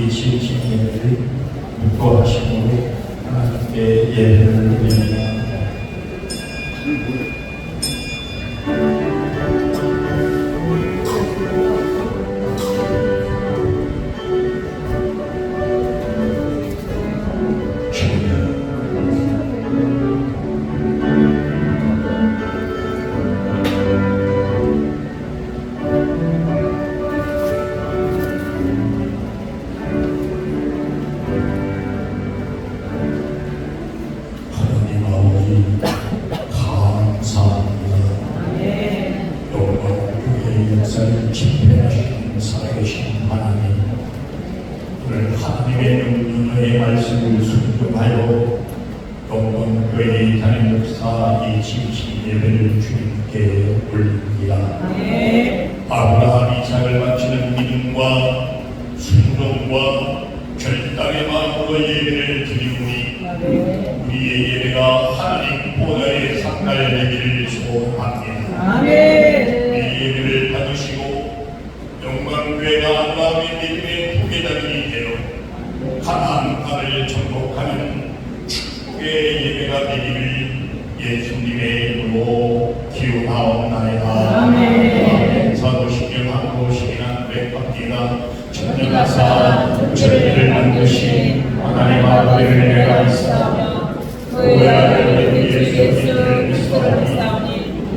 이 진심 예배를 묵도하시고 하나님께 예배를 드립니다. 집회하시는 살아계신 하나님, 오늘 하나님의 명령의 말씀을 순종하여 영광교회 담임 목사 이 진심 예배를 주님께 올립니다. 아브라함 이삭을 바치는 믿음과 순종과 결단의 마음으로 예배를 드리오니 우리의 예배가 하나님 보좌에 상달되기를 소원합니다. 예배를 받으시고 영광교회가 아브라함의 믿음의 후계자들이 되어 가나안 땅을 정복하는 축복의 예배가 되기를 예수님의 이름으로 기원하옵나이다. 사도신경 한국신이나 백박기가 천지가사 천지를 만드신 하나님 아버지를 내가 믿사오며 그의 아들 예수 그리스도를 믿사오니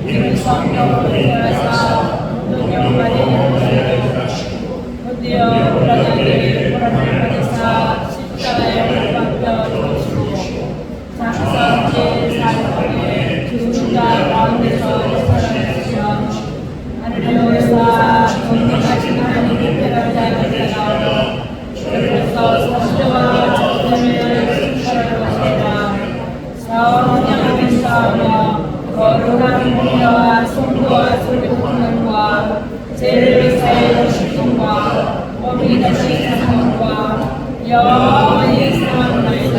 이는 성령으로 인하사 동정받은 자를 하시고 드디어 우라자들이 고난을 받으사 십자가에 못 박혀 죽으시고 장사함께 사흘간에 죽은 자 가운데서 살아나시며 하늘에서 전능하신 하나님의 배달자가 되어 저희로서 사실과 전능을 순찰하러 가시다 사원하며 싸우며 거룩한 공의와 성도와 소리통과 죄를 사하여 십통과 범이 다시 사상과 영원히 사랑하나이다.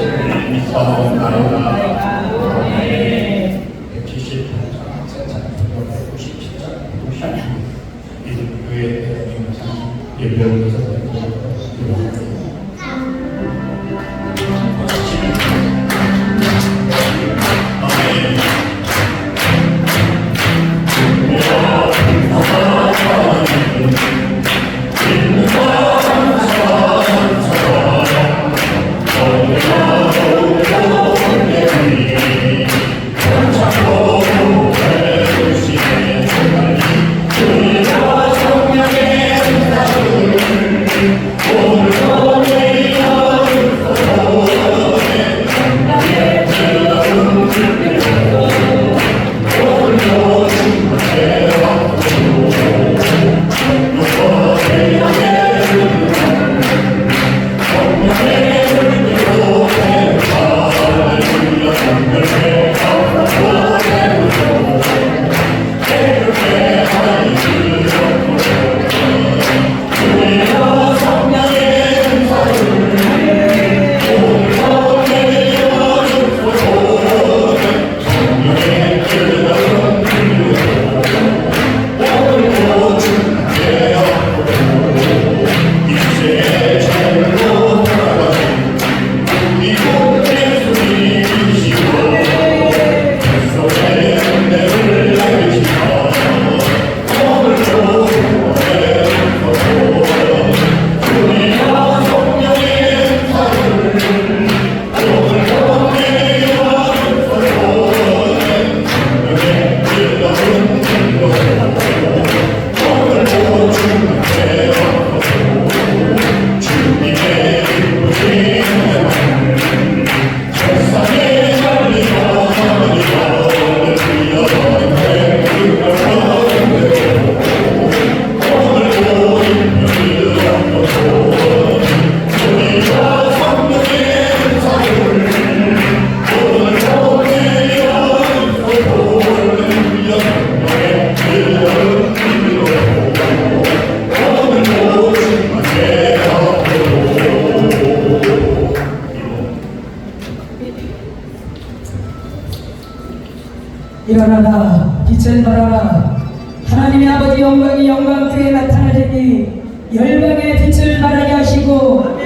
일어나라 빛을 발하라 하나님의 아버지 영광이 영광 그에 나타나시니 열방의 빛을 발하게 하시고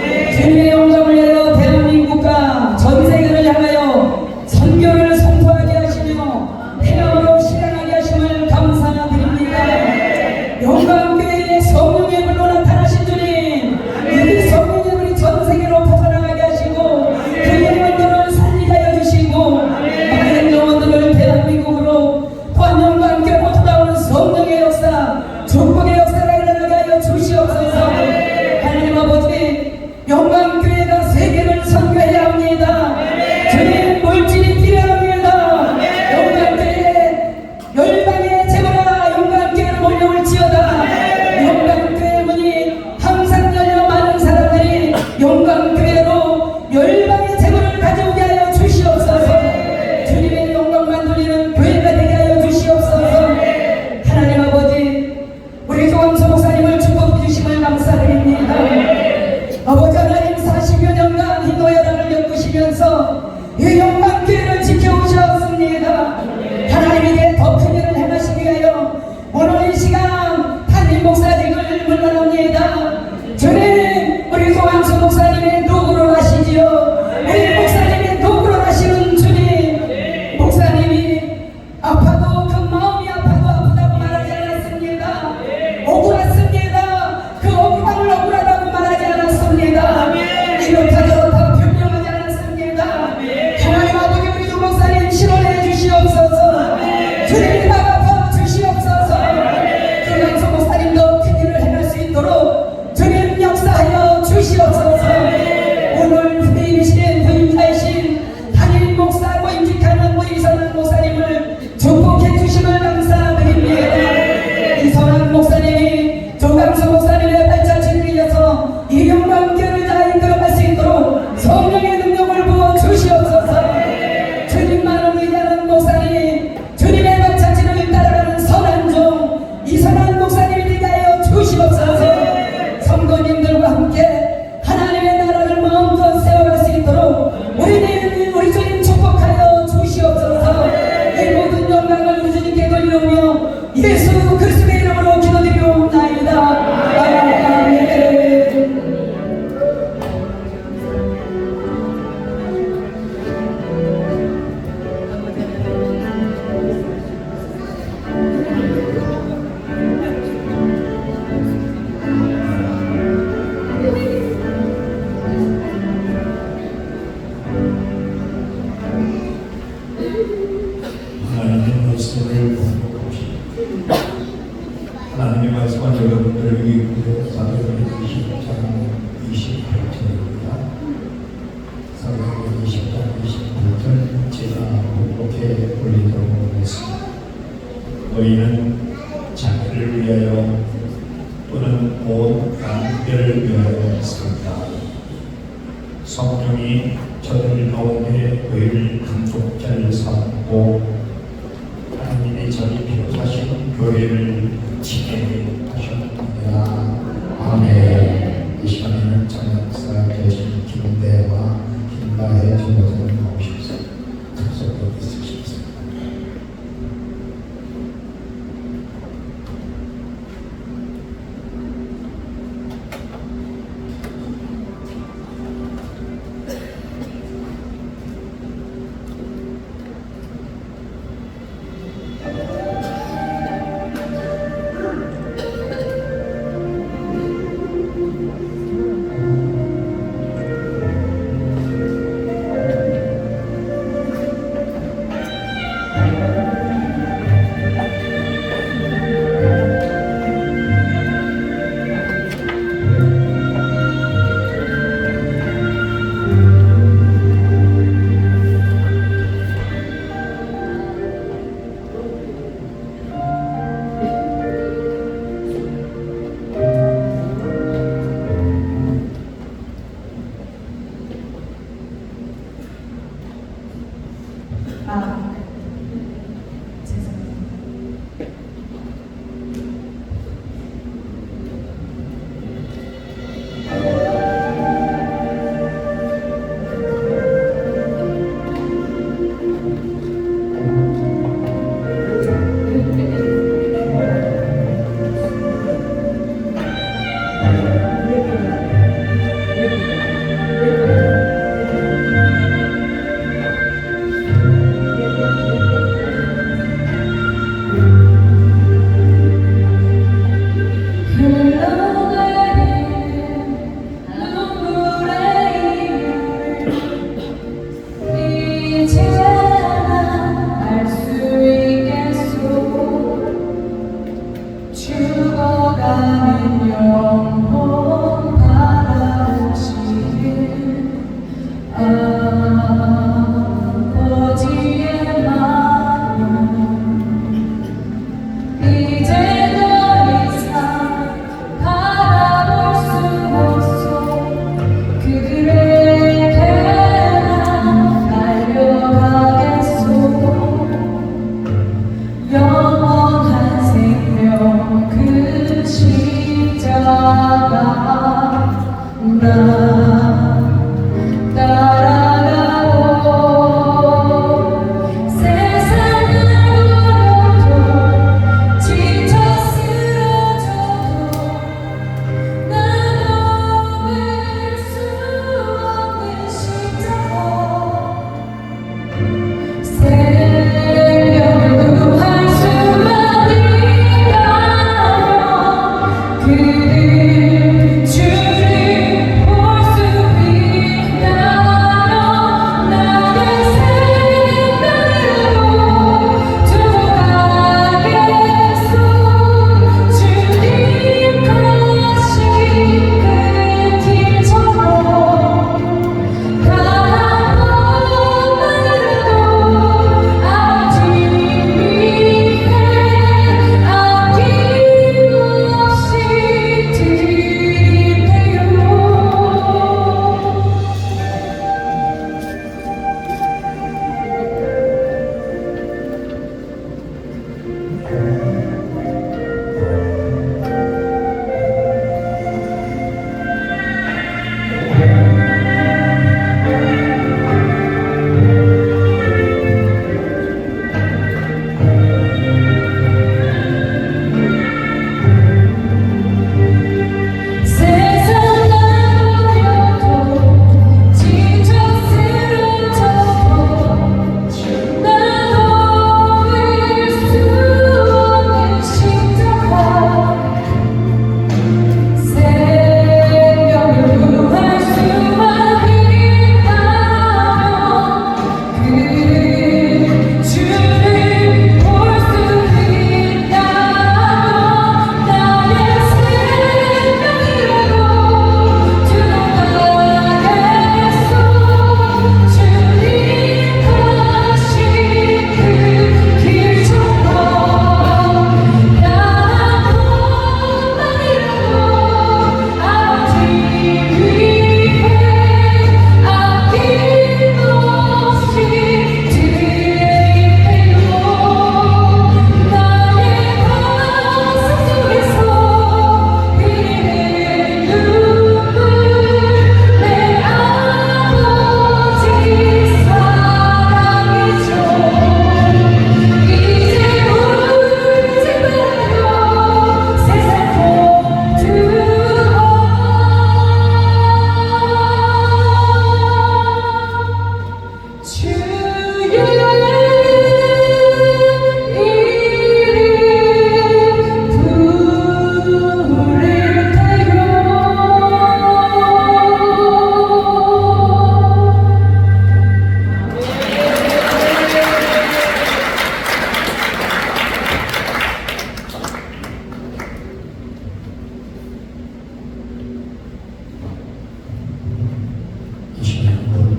주시면서 이 영광교회를 지켜오셨습니다. 하나님에게 더 큰 일을 행하시기 위하여 오늘 이 시간 담임 목사님을 물러납니다. 주님, 우리 조항수 목사님의 누구로 하시지요? 우리 목사님의 누구로 하시는 주님, 목사님이 아파도 그 마음이 아파도 아프다고 말하지 않았습니다. 억울했습니다. 그 억울함을 억울하다고 말하지 않았습니다. 이렇다 저렇다 변명하지 않았습니다. 하나님 아버지, 우리 조 목사님 실현해 주시옵소서. 주님 막아봐 주시옵소서. 조항수 목사님도 큰 일을 행할 수 있도록 주님 역사하여 주시옵소서. 오늘 후임이신 후임자이신 담임 목사 모임직하는 우리 이선한 목사님을 축복해 주심을 감사드립니다. 이선한 목사님이 조강수 목사님의 발자취를 이어서 이 영광교회를 잘 이끌어갈 수 있도록 성령의 능력을 부어 주시옵소서. 주님만을 의지하는 목사님, 주님의 발자취를 따라가는 선한 종 이선한 목사님이 되게 하여 주시옵소서. 성도님들과 함께 하나님의 나라를 마음껏 세워갈 수 있도록 우리 주님 축복하여 주시옵소서. 이 모든 영광을 우리 주님께 돌려오며 예수 그리스도의 이름으로 기도드리옵나이다. 아멘. 하나님의 말씀을 공독합시다. 하나님의 말씀은 여러분들 위에 사도행전 20장 28절입니다. 사도행전 20장 28절 제가 공독해 올리도록 하겠습니다. 너희는 자기를 위하여 또는 온 남들을 위하여 산다. 성령이 저들 가운데 의를 감독자를 삼고 하나님이 저희 필요하시는 교회를 지게 하셨습니다. 아멘. 이 시간에는 장학사 되신 김대와 김다혜 주목을 나오십시오. 특석도 있으십시오.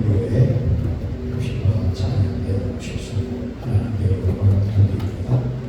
설교에 오신과 찬양에 오셔서 하나님께 영광을 드립니다.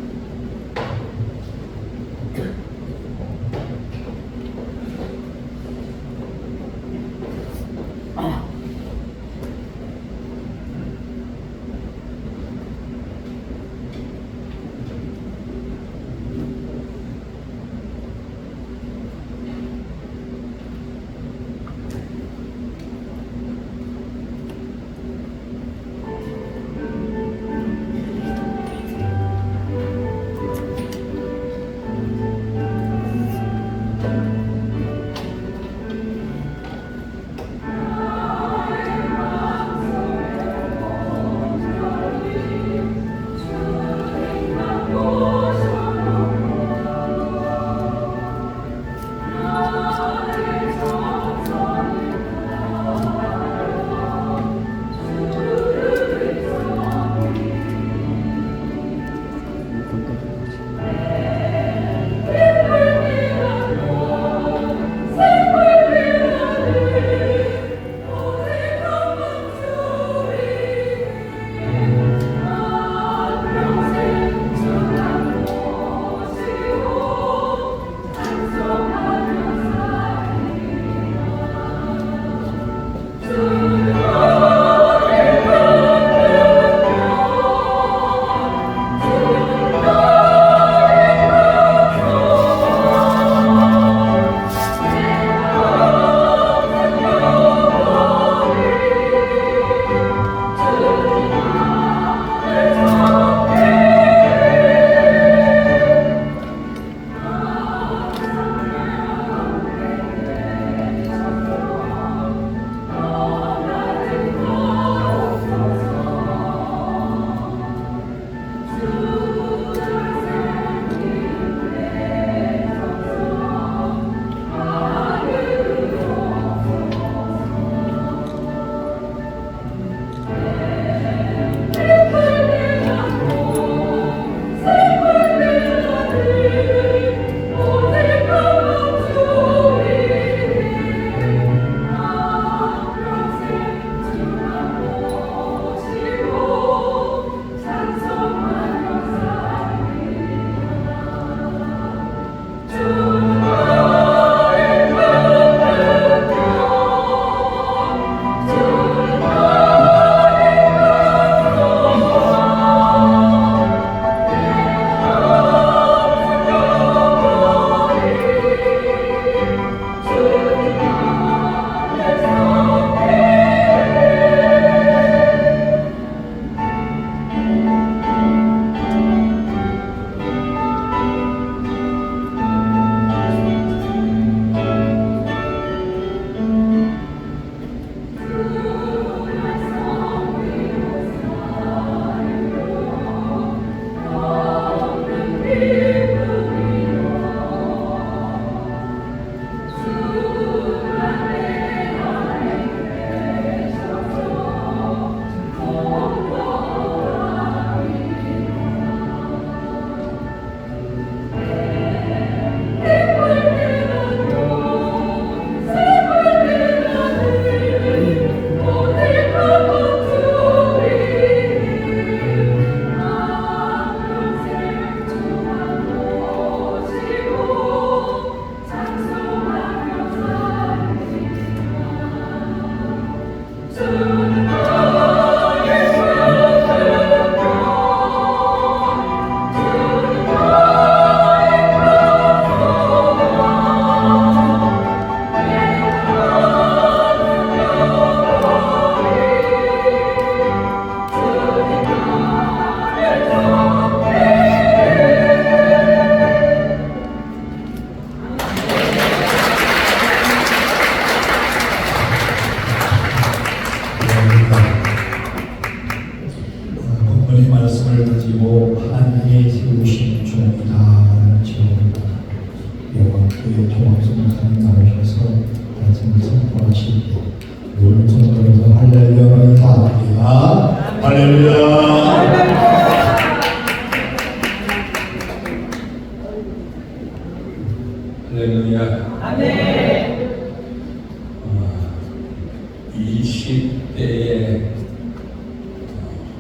20대에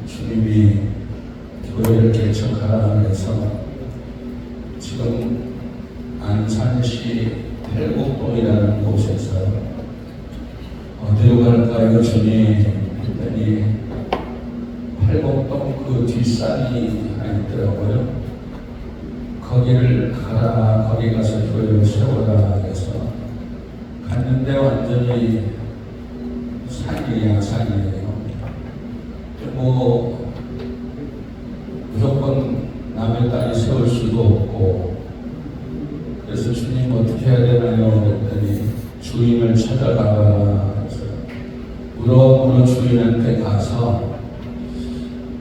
주님이 교회를 개척하라 해서 지금 안산시 팔곡동이라는 곳에서 어디로 갈까요 주님? 했더니 팔곡동 그 뒷산이 있더라고요. 거기를 가라, 거기 가서 교회를 세워라 해서 갔는데 완전히 산이야, 산이에요. 뭐 무조건 남의 딸이 세울 수도 없고, 그래서 주님 어떻게 해야 되나요? 그랬더니 주인을 찾아가라 해서 물어 주인한테 가서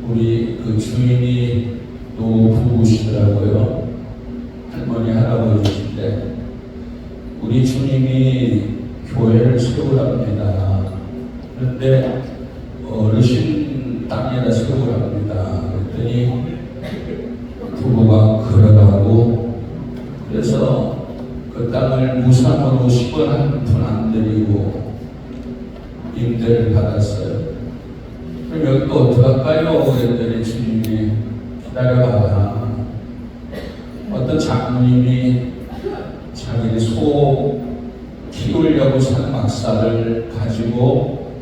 우리 그 주인이 노부부시더라고요. 할머니 할아버지인데 우리 주님이 교회를 세우랍니다. 그런데 어르신 땅에다 세우랍니다. 그랬더니 부부가 그러라고, 그래서 그 땅을 무상으로 10원 한 푼 안 드리고 임대를 받았어요. 그럼 여기 또 어떡할까요? 그랬더니 주님이 기다려봐라. 어떤 장로님이 자기 소 키우려고 산 막사를 가지고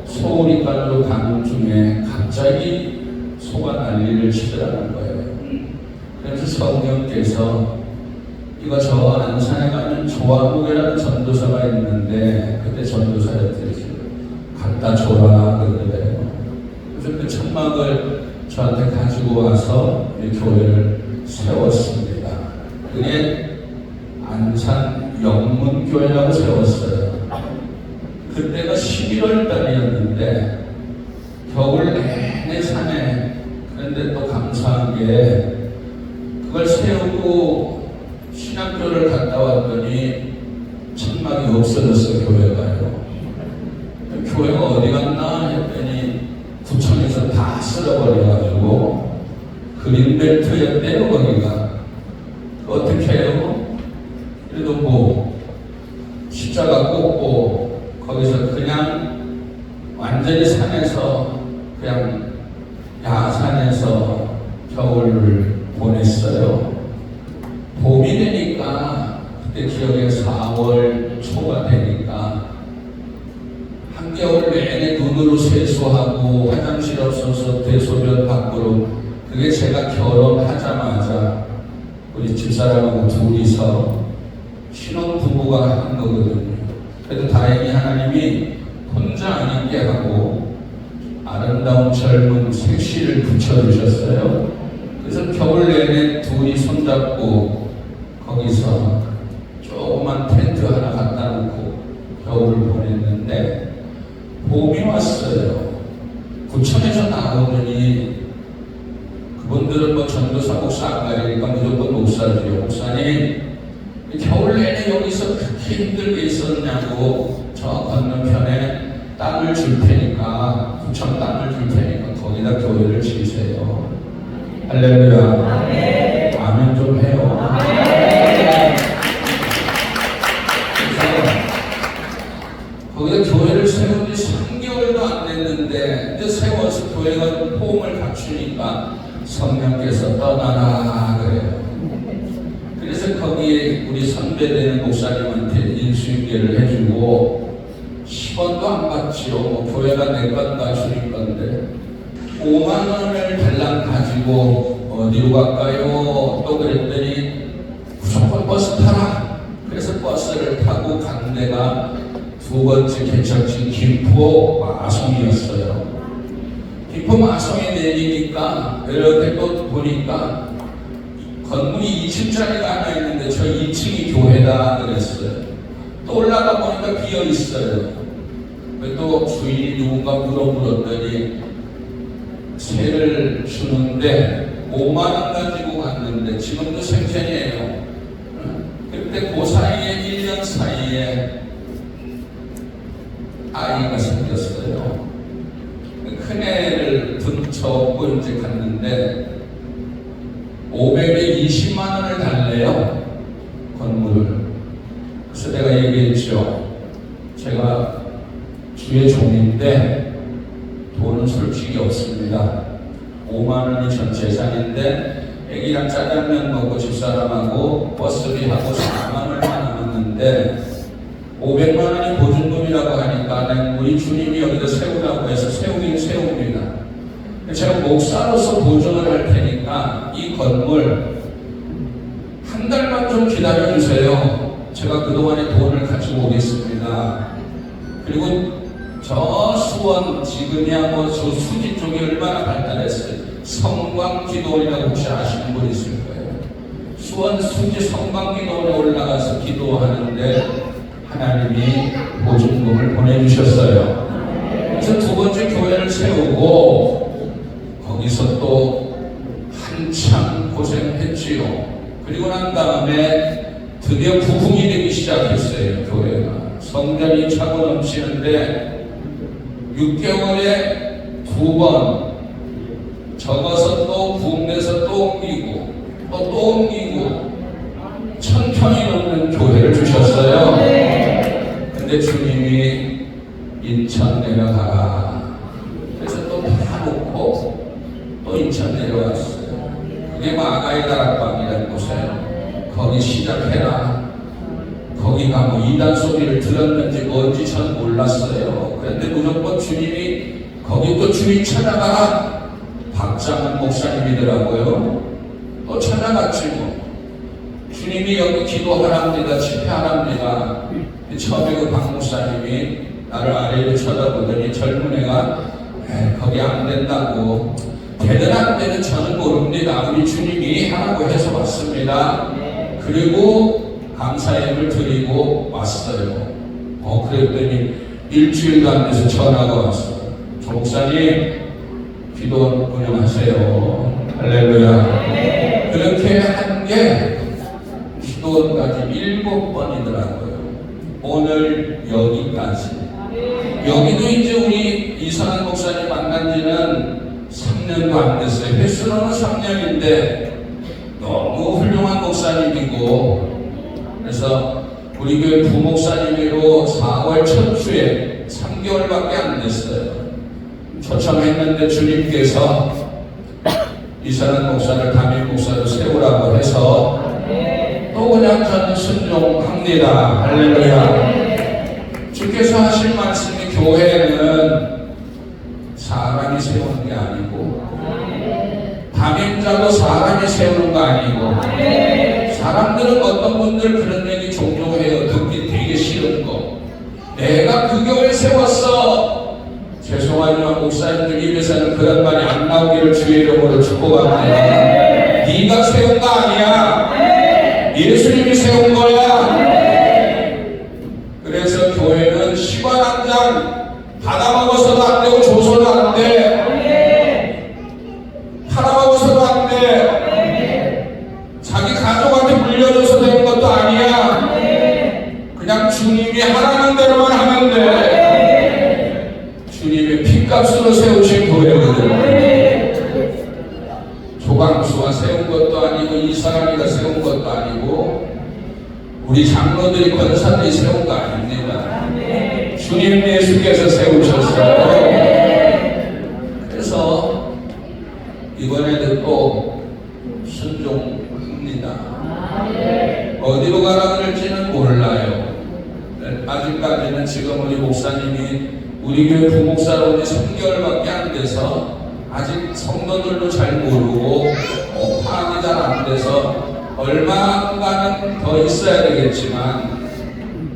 소우리간으로 가는 중에 갑자기 소가 난리를 치더라는 거예요. 그래서 성령께서 이거 저 안산에 가면 조화국이라는 전도사가 있는데 그때 전도사였더니 갖다 줘라 그러더래요. 그래서 그 천막을 저한테 가지고 와서 이 교회를 세웠습니다. 그게 안산 영문교회라고 세웠어요. 그때가 11월 달이었는데 겨울 내내 산에, 그런데 또 감사한 게 그걸 세우고 신학교를 갔다 왔더니 천막이 없어졌어. 교회가요. 교회가 어디 갔나 했더니 구청에서 다 쓸어버려가지고 그린벨트였대요. 거기가 어떻게 해요? 그래도 뭐 십자가 꽂고 거기서 그냥 완전히 산에서 그냥 야산에서 겨울을 보냈어요. 봄이 되니까 그때 기억에 4월 초가 되니까 한겨울 내내 눈으로 세수하고 화장실 없어서 대소변 밖으로, 그게 제가 결혼하자마자 우리 집사람하고 둘이서 신혼부부가 한 거거든요. 그래도 다행히 하나님이 혼자 아니게 하고 아름다운 젊은 색시를 붙여주셨어요. 그래서 겨울 내내 둘이 손잡고 거기서 조그만 텐트 하나 갖다 놓고 겨울을 보냈는데 봄이 왔어요. 구청에서 나오더니 그분들은 뭐 전도사 목사 안 가리니까 무조건 목사죠. 목사님 겨울 내내 여기서 그렇게 힘들게 있었냐고, 저 건너편에 땅을 줄 테니까, 구청 땅을 줄 테니까 거기다 교회를 지으세요. 할렐루야. 아멘. 아멘 좀 해요. 아멘. 거기다 교회를 세운 지 3개월도 안 됐는데 이제 세워서 교회가 호응을 갖추니까 성령께서 떠나라 그래요. 그래서 거기에 우리 선배되는 목사님한테 인수인계를 해주고 10원도 안 받지요. 뭐 교회가 내 건가 주님 건데 5만 원을 달랑 가지고 어디로 갈까요? 또 그랬더니 무조건 버스 타라. 그래서 버스를 타고 간 데가 두 번째 개척지 김포 마송이었어요. 김포 마송에 내리니까 이렇게 또 보니까 건물이 2층짜리가 하나 있는데 저 2층이 교회다 그랬어요. 또 올라가 보니까 비어 있어요. 또 주인이 누군가 물어보더니 세를 주는데 5만 원 가지고 갔는데 지금도 생생해요. 그때 그 사이에 1년 사이에 아이가 생겼어요. 큰애를 등쳐업고 이제 갔는데 520만 원을 달래요. 건물을. 그래서 내가 얘기했죠. 제가 주의 종인데 집인데 돈은 솔직히 없습니다. 5만 원이 전 재산인데 애기랑 짜장면 먹고 집사람하고 버스비하고 4만 원만 남았는데 500만 원이 보증금이라고 하니까 우리 주님이 여기다 세우라고 해서 세우긴 세웁니다. 제가 목사로서 보증을 할 테니까 이 건물 한 달만 좀 기다려 주세요. 제가 그동안에 돈을 가지고 오겠습니다. 그리고 저 수원 지금이야 뭐 저 수지 쪽이 얼마나 발달했어요. 성광기도원이라고 혹시 아시는 분 있을 거예요. 수원 수지 성광기도원에 올라가서 기도하는데 하나님이 보증금을 보내주셨어요. 그래서 두 번째 교회를 세우고 거기서 또 한참 고생했지요. 그리고 난 다음에 드디어 부흥이 되기 시작했어요. 교회가 성전이 차고 넘치는데 6개월에 2번 적어서 또 부흥돼서 또 옮기고 또 옮기고 1000평이 넘는 교회를 주셨어요. 근데 주님이 인천 내려가라. 그래서 또 다 놓고 또 인천 내려왔어요. 그게 마가의 다락방이라는 곳이에요. 거기 시작해라. 거기가 뭐 이단 소리를 들었는지 뭔지 전 몰랐어요. 그런데 무조건 주님이 거기 또 주님 찾아가라. 박장훈 목사님이더라고요. 또 찾아갔지 뭐. 주님이 여기 기도하랍니다. 집회하랍니다. 처음에 그 박 목사님이 나를 아래로 쳐다보더니 젊은 애가 거기 안 된다고. 되든 안 되든 저는 모릅니다. 우리 주님이 하라고 해서 왔습니다. 그리고 감사예물 드리고 왔어요. 그랬더니 일주일도 안 돼서 전화가 왔어요. 조 목사님 기도 운영하세요. 할렐루야. 그렇게 한 게 기도원까지 7번이더라고요. 오늘 여기까지. 여기도 이제 우리 이선한 목사님 만난 지는 3년도 안 됐어요. 횟수로는 3년인데 너무 훌륭한 목사님이고, 그래서 우리 교회 부목사님으로 4월 첫 주에 3개월밖에 안 됐어요. 초청했는데 주님께서 이선한 목사를 담임 목사로 세우라고 해서 또 그냥 저는 순종합니다. 할렐루야. 주께서 하실 말씀이 교회는 사람이 세우는 게 아니고 담임자도 사람이 세우는 거 아니고, 사람들은 어떤 분들 그런 얘기 종종 해요. 듣기 되게 싫은 거. 내가 그 교회 세웠어. 죄송하지만 목사님들 입에서는 그런 말이 안 나오기를 주의 이름으로 축복합니다. 네가 세운 거 아니야. 예수님이 세운 거야. 그래서 교회는 시간 한 장 받아먹어서도 안 되고 줘서도 안 돼. 팔아먹어서도 안 돼. 자기 가족한테 물려줘서 되는 것도 아니야. 그냥 주님이 하라는 대로만 하면 돼. 주님의 핏값으로 세우신 교회거든. 조광수가 세운 것도 아니고 이사람이가 세운 것도 아니고 우리 장로들이 권사들이 세운 거 아닙니다. 주님 예수께서 세우셨어요. 그래서 이번에도 또 순종합니다. 어디로 가라 그럴지는 몰라요. 아직까지는 지금 우리 목사님이 우리 교회 부목사로 온 지 3개월밖에 안 돼서 아직 성도들도 잘 모르고 파악이 잘 안 돼서 얼마간은 더 있어야 되겠지만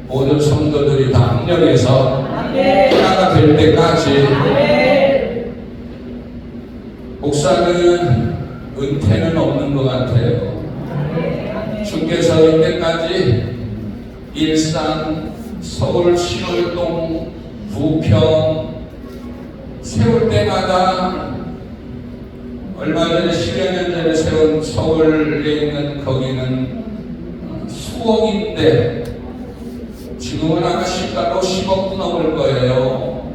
모든 성도들이 다 합력해서 하나가 될 때까지. 목사는 은퇴는 없는 것 같아요. 주께서 이때까지 일산, 서울, 신월동, 부평 세울 때마다 얼마 전에 10여 년 전에 세운 서울에 있는 거기는 수억인데 지금은 아마 시가로 10억도 넘을 거예요.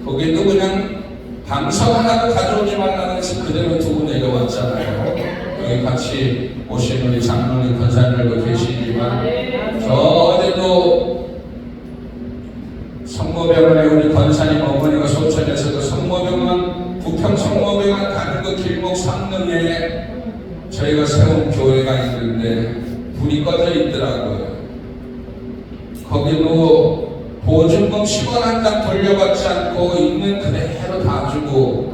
거기도 그냥 방석 하나도 가져오지 말라고 해서 그대로 두고 내려왔잖아요. 여기 같이 오신 우리 장로님 권사님들도 계시지만 저 어제도 성모병원에 우리 권사님 어머니 대목 상릉에 저희가 세운 교회가 있는데 불이 꺼져 있더라고요. 거기도 보증금 10원 한 장 돌려받지 않고 있는 그대로 다 주고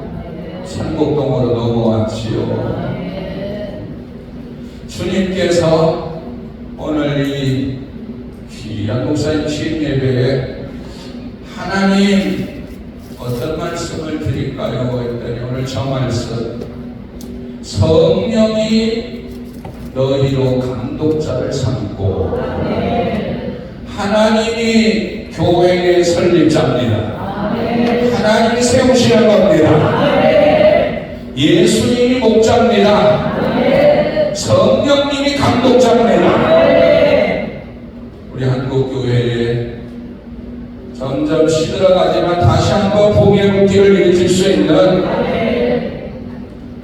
산곡동으로 넘어왔지요. 주님께서 오늘 이 귀한 목사님 취임 예배에 하나님 어떤 말씀을 드릴까요? 했더니 오늘 저 말씀, 성령이 너희로 감독자를 삼고 하나님이 교회의 설립자입니다. 하나님이 세우시는 겁니다. 예수님이 목자입니다. 성령님이 감독자입니다. 우리 한국교회에 점점 시들어가지만 다시 한번 복의 물기를 일으킬 수 있는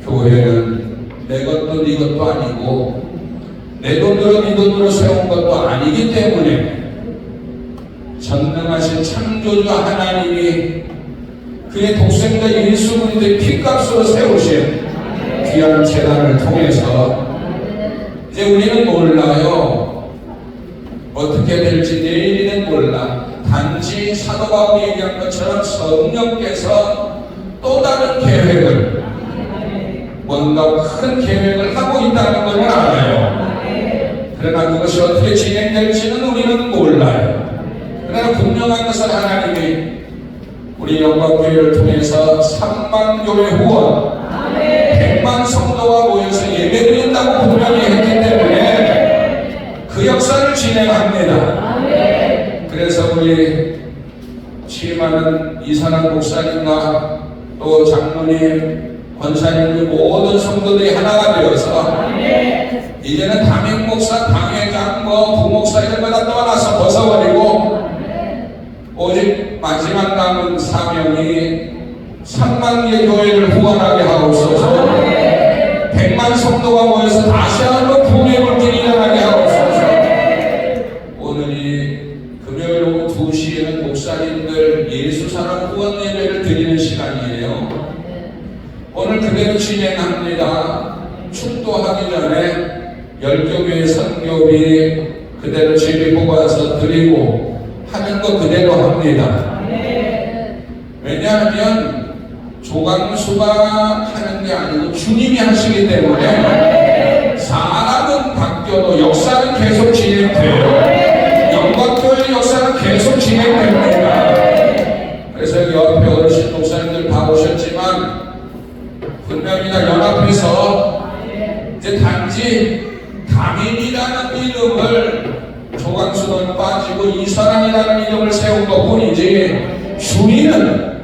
교회는 내 것도 네 것도 아니고 내 돈으로 네 돈으로 세운 것도 아니기 때문에 전능하신 창조주 하나님이 그의 독생자 예수 그리스도의 피값으로 세우신 귀한 재단을 통해서 이제 우리는 몰라요. 어떻게 될지 내일은 몰라. 단지 사도 바울이 얘기한 것처럼 성령께서 또 다른 계획을, 뭔가 큰 계획을 하고 있다는 것을 알아요. 그러나 그것이 어떻게 진행될지는 우리는 몰라요. 그러나 분명한 것은 하나님이 우리 영광교회를 통해서 3만 교회 후원 100만 성도가 모여서 예배드린다고 분명히 했기 때문에 그 역사를 진행합니다. 그래서 우리 취임하는 이산환 목사님과 또 장로님, 권사님 모든 성도들이 하나가 되어서 이제는 담임 목사, 당회장, 부목사 이런 거 다 떠나서 벗어버리고 오직 마지막 남은 사명이 3만 개 교회를 후원하게 하옵소서. 100만 성도가 모여서 다시 한번 부흥의 물길이 일어나게 하옵소서. 오늘이 금요일 오후 2시에는 목사님들 예수사랑 후원 예배를 드리는 시간이에요. 오늘 그대로 진행합니다. 축도하기 전에 열교교회 선교비 그대로 제비 뽑아서 드리고 하는 거 그대로 합니다. 왜냐하면 조광수가 하는 게 아니고 주님이 하시기 때문에 사람은 바뀌어도 역사는 계속 진행돼요. 영광교회 역사는 계속 진행됩니다. 그래서 여기 옆에 어르신 목사님들 다 오셨지만 분명히 다 연합해서 이제 단지 담임이라는 이름을 조광수는 빠지고 이사람이라는 이름을 세운 것 뿐이지 주인은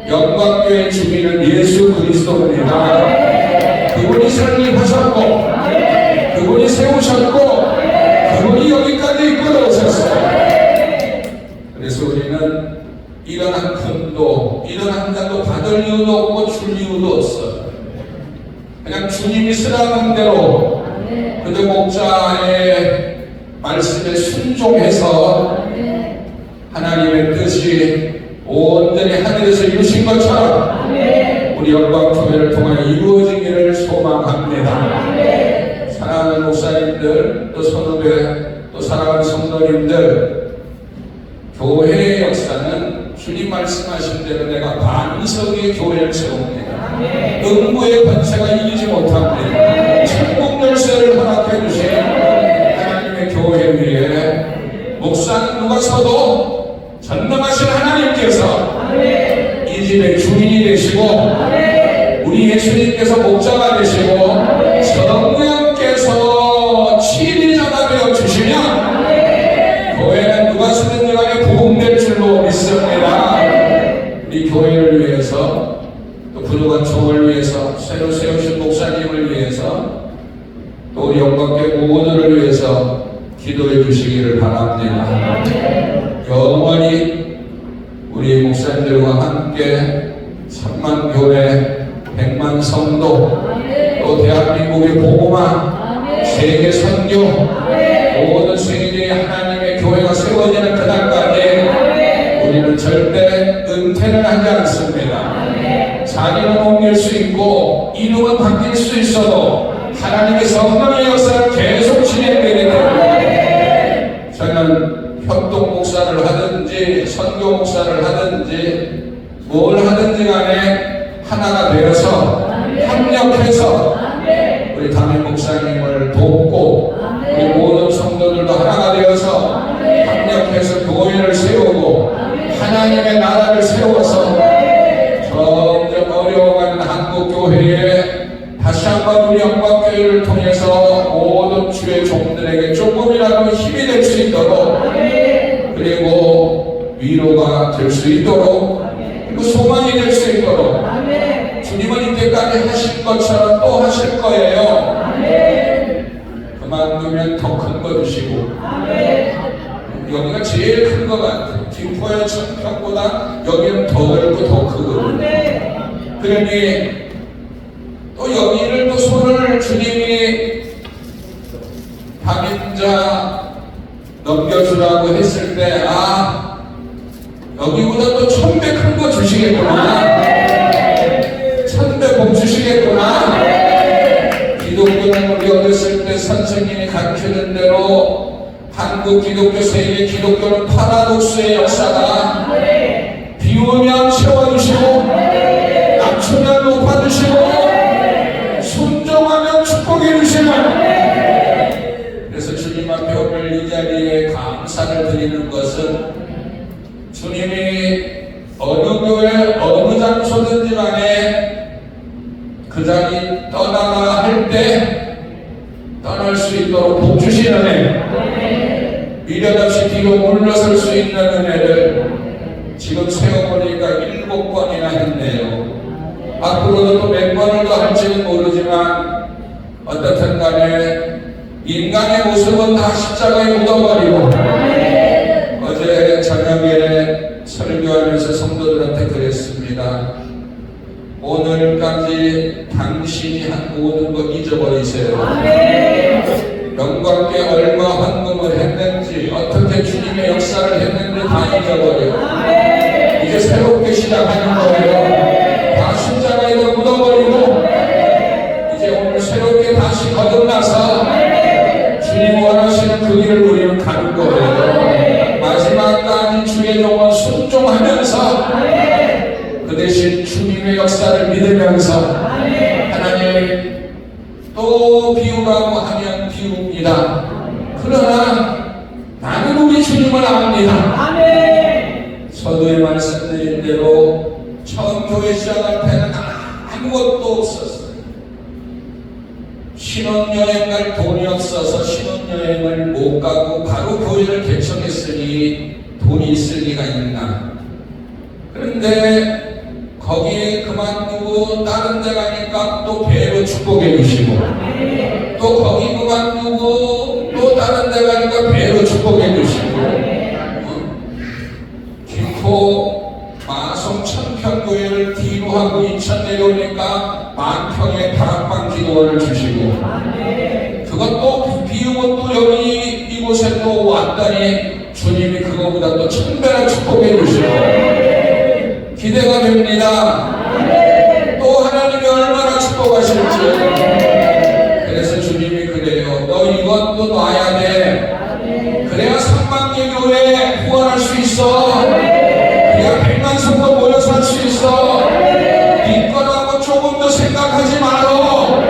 영광교회 주인은 예수 그리스도입니다. 그분이 설립하셨고 그분이 세우셨고 그분이 여기까지 이끌어 오셨어요. 그래서 우리는 이런 한 푼도 이런 한 잔도 받을 이유도 없고 줄 이유도 없어요. 그냥 주님이 쓰라는 대로 그저 목자의 말씀에 순종해서 하나님의 뜻이 온전히 하늘에서 이루신 것처럼 우리 영광교회를 통하여 이루어지기를 소망합니다. 사랑하는 목사님들, 또 선후배, 또 사랑하는 성도님들, 교회의 역사는 주님 말씀하신 대로 내가 반석의 교회를 세웁니다. 음부의 권세가 이기지 못합니다. 천국 열쇠를 허락해 주신 하나님의 교회 위에 목사는 누가 서도 전능하신 하나님께서 이 집의 주인이 되시고 우리 예수님께서 목자가 되시고 성령께서 치리자가 되어 주시면 교회는 누가 쓰든지 간에 부흥될 줄로 믿습니다. 우리 교회를 위해서 또 부족한 종을 위해서 새로 세우신 목사님을 위해서 또 우리 영광교회 모두를 위해서 기도해 주시기를 바랍니다. 영원히 우리 목사님들과 함께 3만 교회, 100만 성도, 또 대한민국의 복음화, 세계 선교, 모든 세계의 하나님의 교회가 세워지는 그날까지 우리는 절대 은퇴를 하지 않습니다. 자리는 옮길 수 있고 이름은 바뀔 수 있어도 하나님의 성령의 역사는 계속 진행되게 되고, 저는 협동 목사를 하든지 선교 목사를 하든지 뭘 하든지 간에 하나가 되어서 협력해서 우리 담임 목사님을 돕고 우리 모든 성도들도 하나가 되어서 협력해서 교회를 세우고 하나님의 나라를 세워서 점점 어려워가는 한국교회에 다시 한번 우리 영광교회를 통해서 모든 주의 종들에게 조금이라도 힘이 될 수 있도록, 그리고 위로가 될 수 있도록, 그리고 소망이 될 수 있도록 주님은 이때까지 하신 것처럼 또 하실 거예요. 그만두면 더 큰 거 주시고, 여기가 제일 큰 것 같아요. 김포의 천평보다 여기는 더 넓고 더 크거든요. 그러니 또 여기를 또 손을 주님이 방임자 넘겨주라고 했을 때, 아, 여기보다 또 1000배 큰 거 주시겠구나, 1000배 복 주시겠구나. 기독교는 우리 어렸을 때 선생님이 가르쳐준 대로 한국 기독교, 세계 기독교는 파라독스의 역사다. 비우면 채워주시고 낮추면 높아주시고 순종하면 축복해 주시는, 그래서 주님 앞에 오늘 이 자리에 감사를 드리는 것은 주님이 어느 교회 어느 장소든지 간에 그 자리 떠나라 할 때 떠날 수 있도록 복 주시는 애, 미련 없이 뒤로 물러설 수 있는 은혜를 지금 세워보니까 7번이나 했네요. 앞으로도 또 몇 번을 더 할지는 모르지만 어떻든 간에 인간의 모습은 다 십자가에 묻어버리고, 어제 저녁에 설교하면서 성도들한테 그랬습니다. 오늘까지 당신이 한 모든 것 잊어버리세요. 영광께 얼마 헌금을 했는지, 어떻게 주님의 역사를 했는지 다 잊어버려. 이제 새롭게 시작하는 거예요. 다 십자가에다 묻어버리고 이제 오늘 새롭게 다시 거듭나서 주님 원하시는 그 길을 우리는 가는 거예요. 마지막까지 주의 종은 순종하면서 그 대신 주님의 역사를 믿으면서, 하나님 또 비우라고 하면 비웁니다. 그러나 나는 우리 주님을 압니다. 서두에 말씀드린 대로 처음 교회 시작할 때는 아무것도 없었어요. 신혼여행 갈 돈이 없어서 신혼여행을 못 가고 바로 교회를 개척했으니 돈이 있을 리가 있나. 그런데 거기에 그만두고 다른 데 가니까 또 배로 축복해 주시고, 또 거기 그만두고 또 다른 데 가니까 배로 축복해 주시고, 김포 마송 천평교회를 뒤로 하고 인천 내려오니까 만평의 다락방 기도원을 주시고, 그것도 비우고 또 여기 이곳에 또 왔더니 주님이 그거보다 또 1000배나 축복해 주시고, 기대가 됩니다. 또 하나님이 얼마나 축복하실지. 그래서 주님이 그래요. 너 이것도 놔야 돼. 그래야 3만개 교회 후원할 수 있어. 그래야 100만 성도 모여서 할 수 있어. 네 거라고 조금 더 생각하지 말어.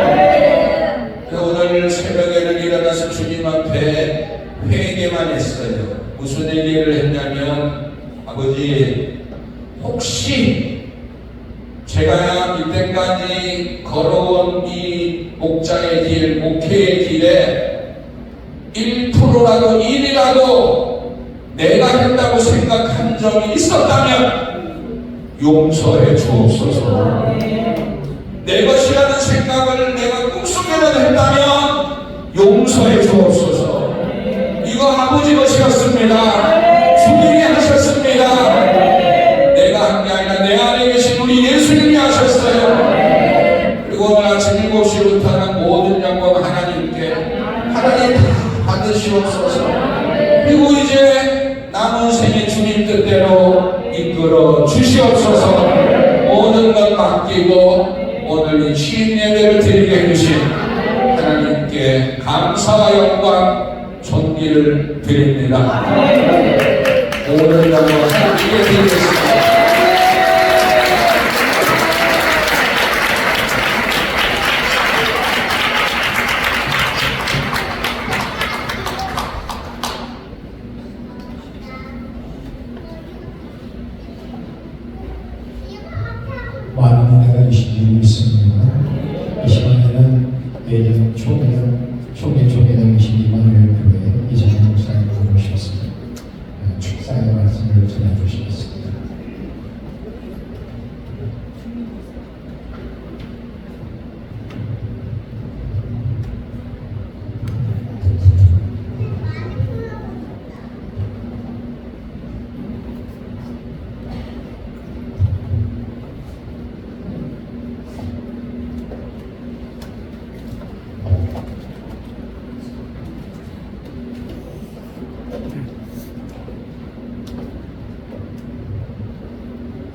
오늘 새벽에는 일어나서 주님 앞에 회개만 했어요. 무슨 회개를 했냐면, 아버지, 혹시 제가 이때까지 걸어온 이 목자의 길, 목회의 길에 1%라도 1이라도 내가 했다고 생각한 적이 있었다면 용서해 주옵소서. 내 것이라는 생각을 내가 꿈속에라도 했다면 용서해 주옵소서. 이거 아버지 것이었습니다. 주님이 하셨습니다. 내가 한 게 아니라 내 안에 계신 우리 예수님이 하셨어요. 그리고 오늘 아침 7시부터는 모든 영광 하나님께, 하나님 다 받으시옵소서. 그리고 이제 남은 생의 주님 뜻대로 이끌어 주시옵소서. 모든 것 맡기고 오늘 이 시인 예배를 드리게 해주신 하나님께 감사와 영광 존귀를 드립니다. 오늘 하루 하나님께 드리겠습니다. 많은 은혜가 주시기 믿습니다. 이 시간에는 예전 초기 당시 이마누엘 교회 이정현 목사님을 모셨습니다. 축사의 말씀을 전해주시겠습니다.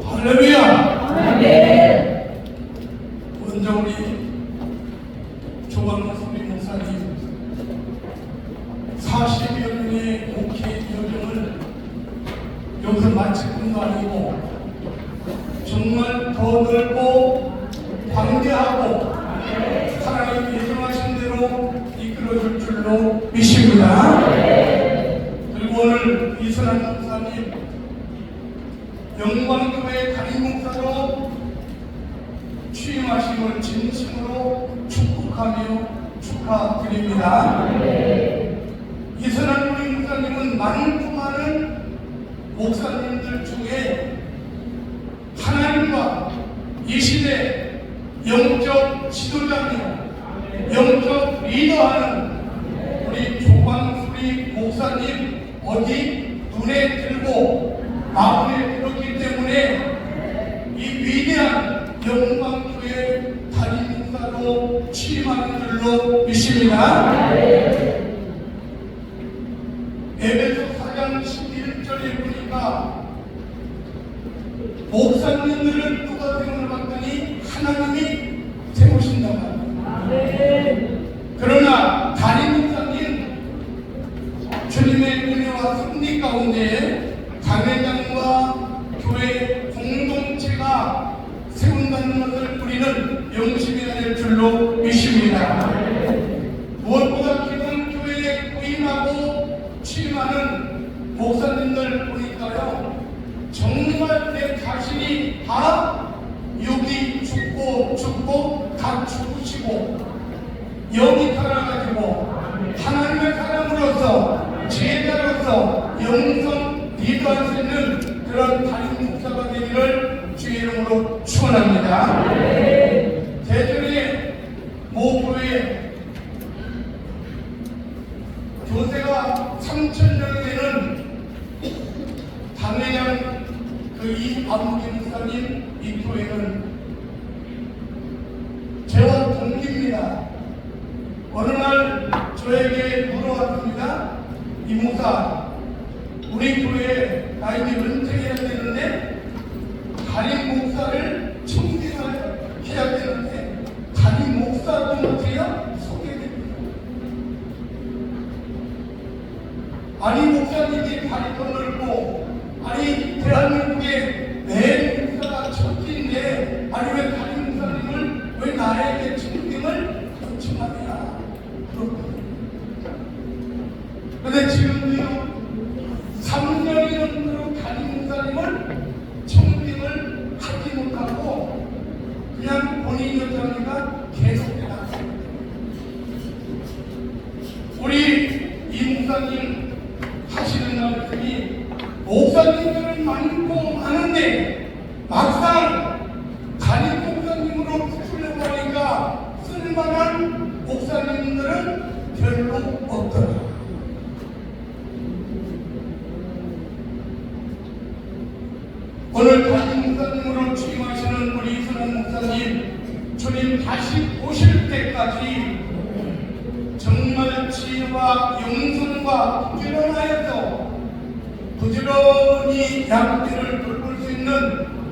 할렐루야! 먼저 우리 조광수리 목사님 40여 년의 목회 여정을 여기서 마칠 뿐도 아니고 정말 더 넓고 광대하고 하나님 예정하신 대로 이끌어줄 줄로 믿습니다. 그리고 오늘 이선한 목사님 영광교회 담임 목사로 취임하심을 진심으로 축복하며 축하드립니다. 이선한 우리 목사님은 많은 목사님들 중에 하나님과 이 시대 영적 지도자며 영적 리더하는 우리 조광수리 목사님 어디 눈에 들고 마음에 들었기 때문에 이 위대한 영광교회 담임 목사로 취임하는 줄로 믿습니다. 에베소 4장 11절에 보니까 목사님들을 누가 세움을 받더니 하나님이 세우신다고 합니다. 그러나 담임 목사님 주님의 은혜와 승리 가운데 당회장과 교회 공동체가 세운다는 것을 우리는 명심해야 될 줄로 믿습니다. 무엇보다 기독교회에 부임하고 취임하는 목사님들 보니까요, 정말 내 자신이 다 여기 죽고 다 죽으시고 영이 살아가지고 하나님의 사람으로서 제자로서 영성 리더할 수 있는 그런 담임 목사가 되기를 주의 이름으로 축원합니다. 대전의 모 교회 교세가 3,000년 되는 당회장 이 아무개 목사님 이 교회는 저와 동기입니다. 어느 날 저에게 물어왔습니다. 이 목사, 우리 교회에 나 이제 은퇴해야 되는데 담임 목사를 청빙해야 되는데 담임 목사도 못해야 소개해드립니다. 아니 목사님이 발이 더 넓고 아니 대한민국에 내 목사가 첫째인데 아니 왜 담임 목사님을 왜 나에게 청빙을 요청하냐 그렇거든요. 그런데 지금도요 3년이 넘도록 담임 목사님을 청빙을 하지 못하고 그냥 본인 여정이가 계속해라. 우리 이 목사님 하시는 말씀이 목사님들은 많고 많은데 막상 담임 목사님으로 쓰려고 하니까 쓸만한 목사님들은 별로 없더라. 오늘 담임 목사님으로 취임하시는 우리 이선한 목사님, 주님 다시 오실 때까지 정말 지혜와 용선과 부지런히 양떼를 돌볼 수 있는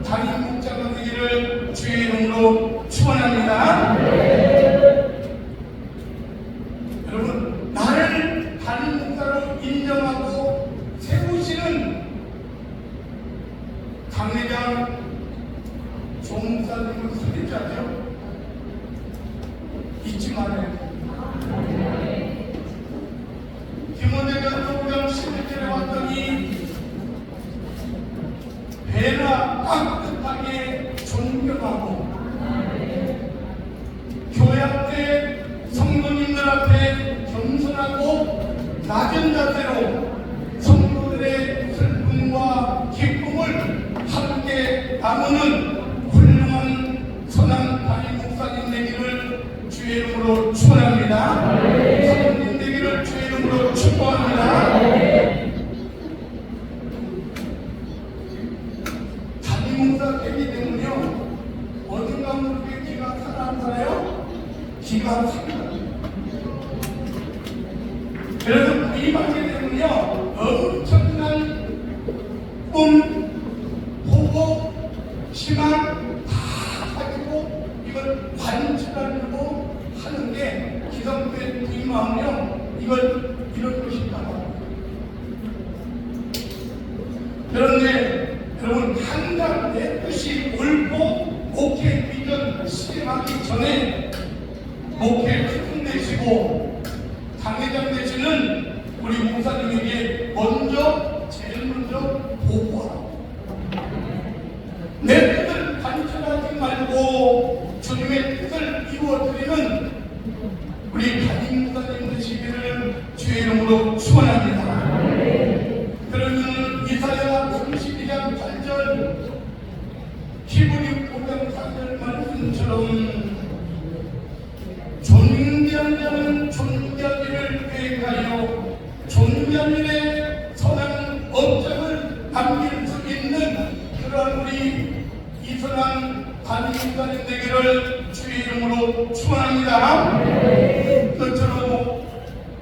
담임 목사가 되기를 주의 이름으로 이름으로 축원합니다. 여러분, 나를 담임 목사로 인정하고 세우시는 강회장 종사님을 소개자죠. 잊지 말아요. 디모데전서 5장 11절에 왔더니 배나 깍듯하게 존경하고 교회 앞에 성도님들 앞에 겸손하고 낮은 자세로 성도들의 슬픔과 기쁨을 함께 나누는 훌륭한 선한 담임 목사님 되기를 주의 이름으로 축원합니다. 사모님 되기를 주의 이름으로 축복합니다. 담임 목사 되기 때문에요, 어딘가 모르게 기가 살아 안 살아요? 기가 살아요. 그래서 구입하게 되면요, 엄청난 꿈, 호흡, 희망 다 가지고 이걸 관찰하려고 하는데 기성부의 구입하면요, 이걸 이렇게 쉽다고. 그런데 여러분, 항상 내 뜻이 옳고 목회 비전 실행하기 전에 목회 큰 되시고 당회장 되시는 우리 목사님에게 제일 먼저 보고하라고. 내 뜻을 관철하지 말고 주님의 뜻을 이루어드리는 우리 담임 목사님 되시기를 주의 이름으로 축원합니다. 그러면 이사야 32장 8절, 히브리 5장 4절 말씀처럼 존귀한 자는 존귀하기를 계획하여 존귀한 선한 업장을 남길 수 있는 그런 우리 이선한 담임 목사님 되기를 주의 이름으로 축원합니다. 그처럼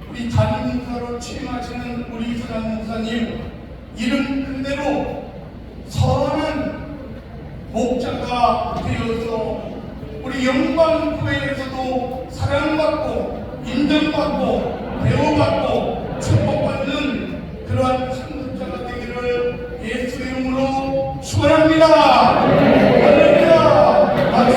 우리 담임 목사로 취임하시는 우리 이선한 목사님 이름 그대로 선한 목자가 되어서 우리 영광교회에서도 사랑받고 인정받고 대우받고 축복받는 그러한 상급자가 되기를 예수 이름으로 축원합니다. 할렐루야. 아멘.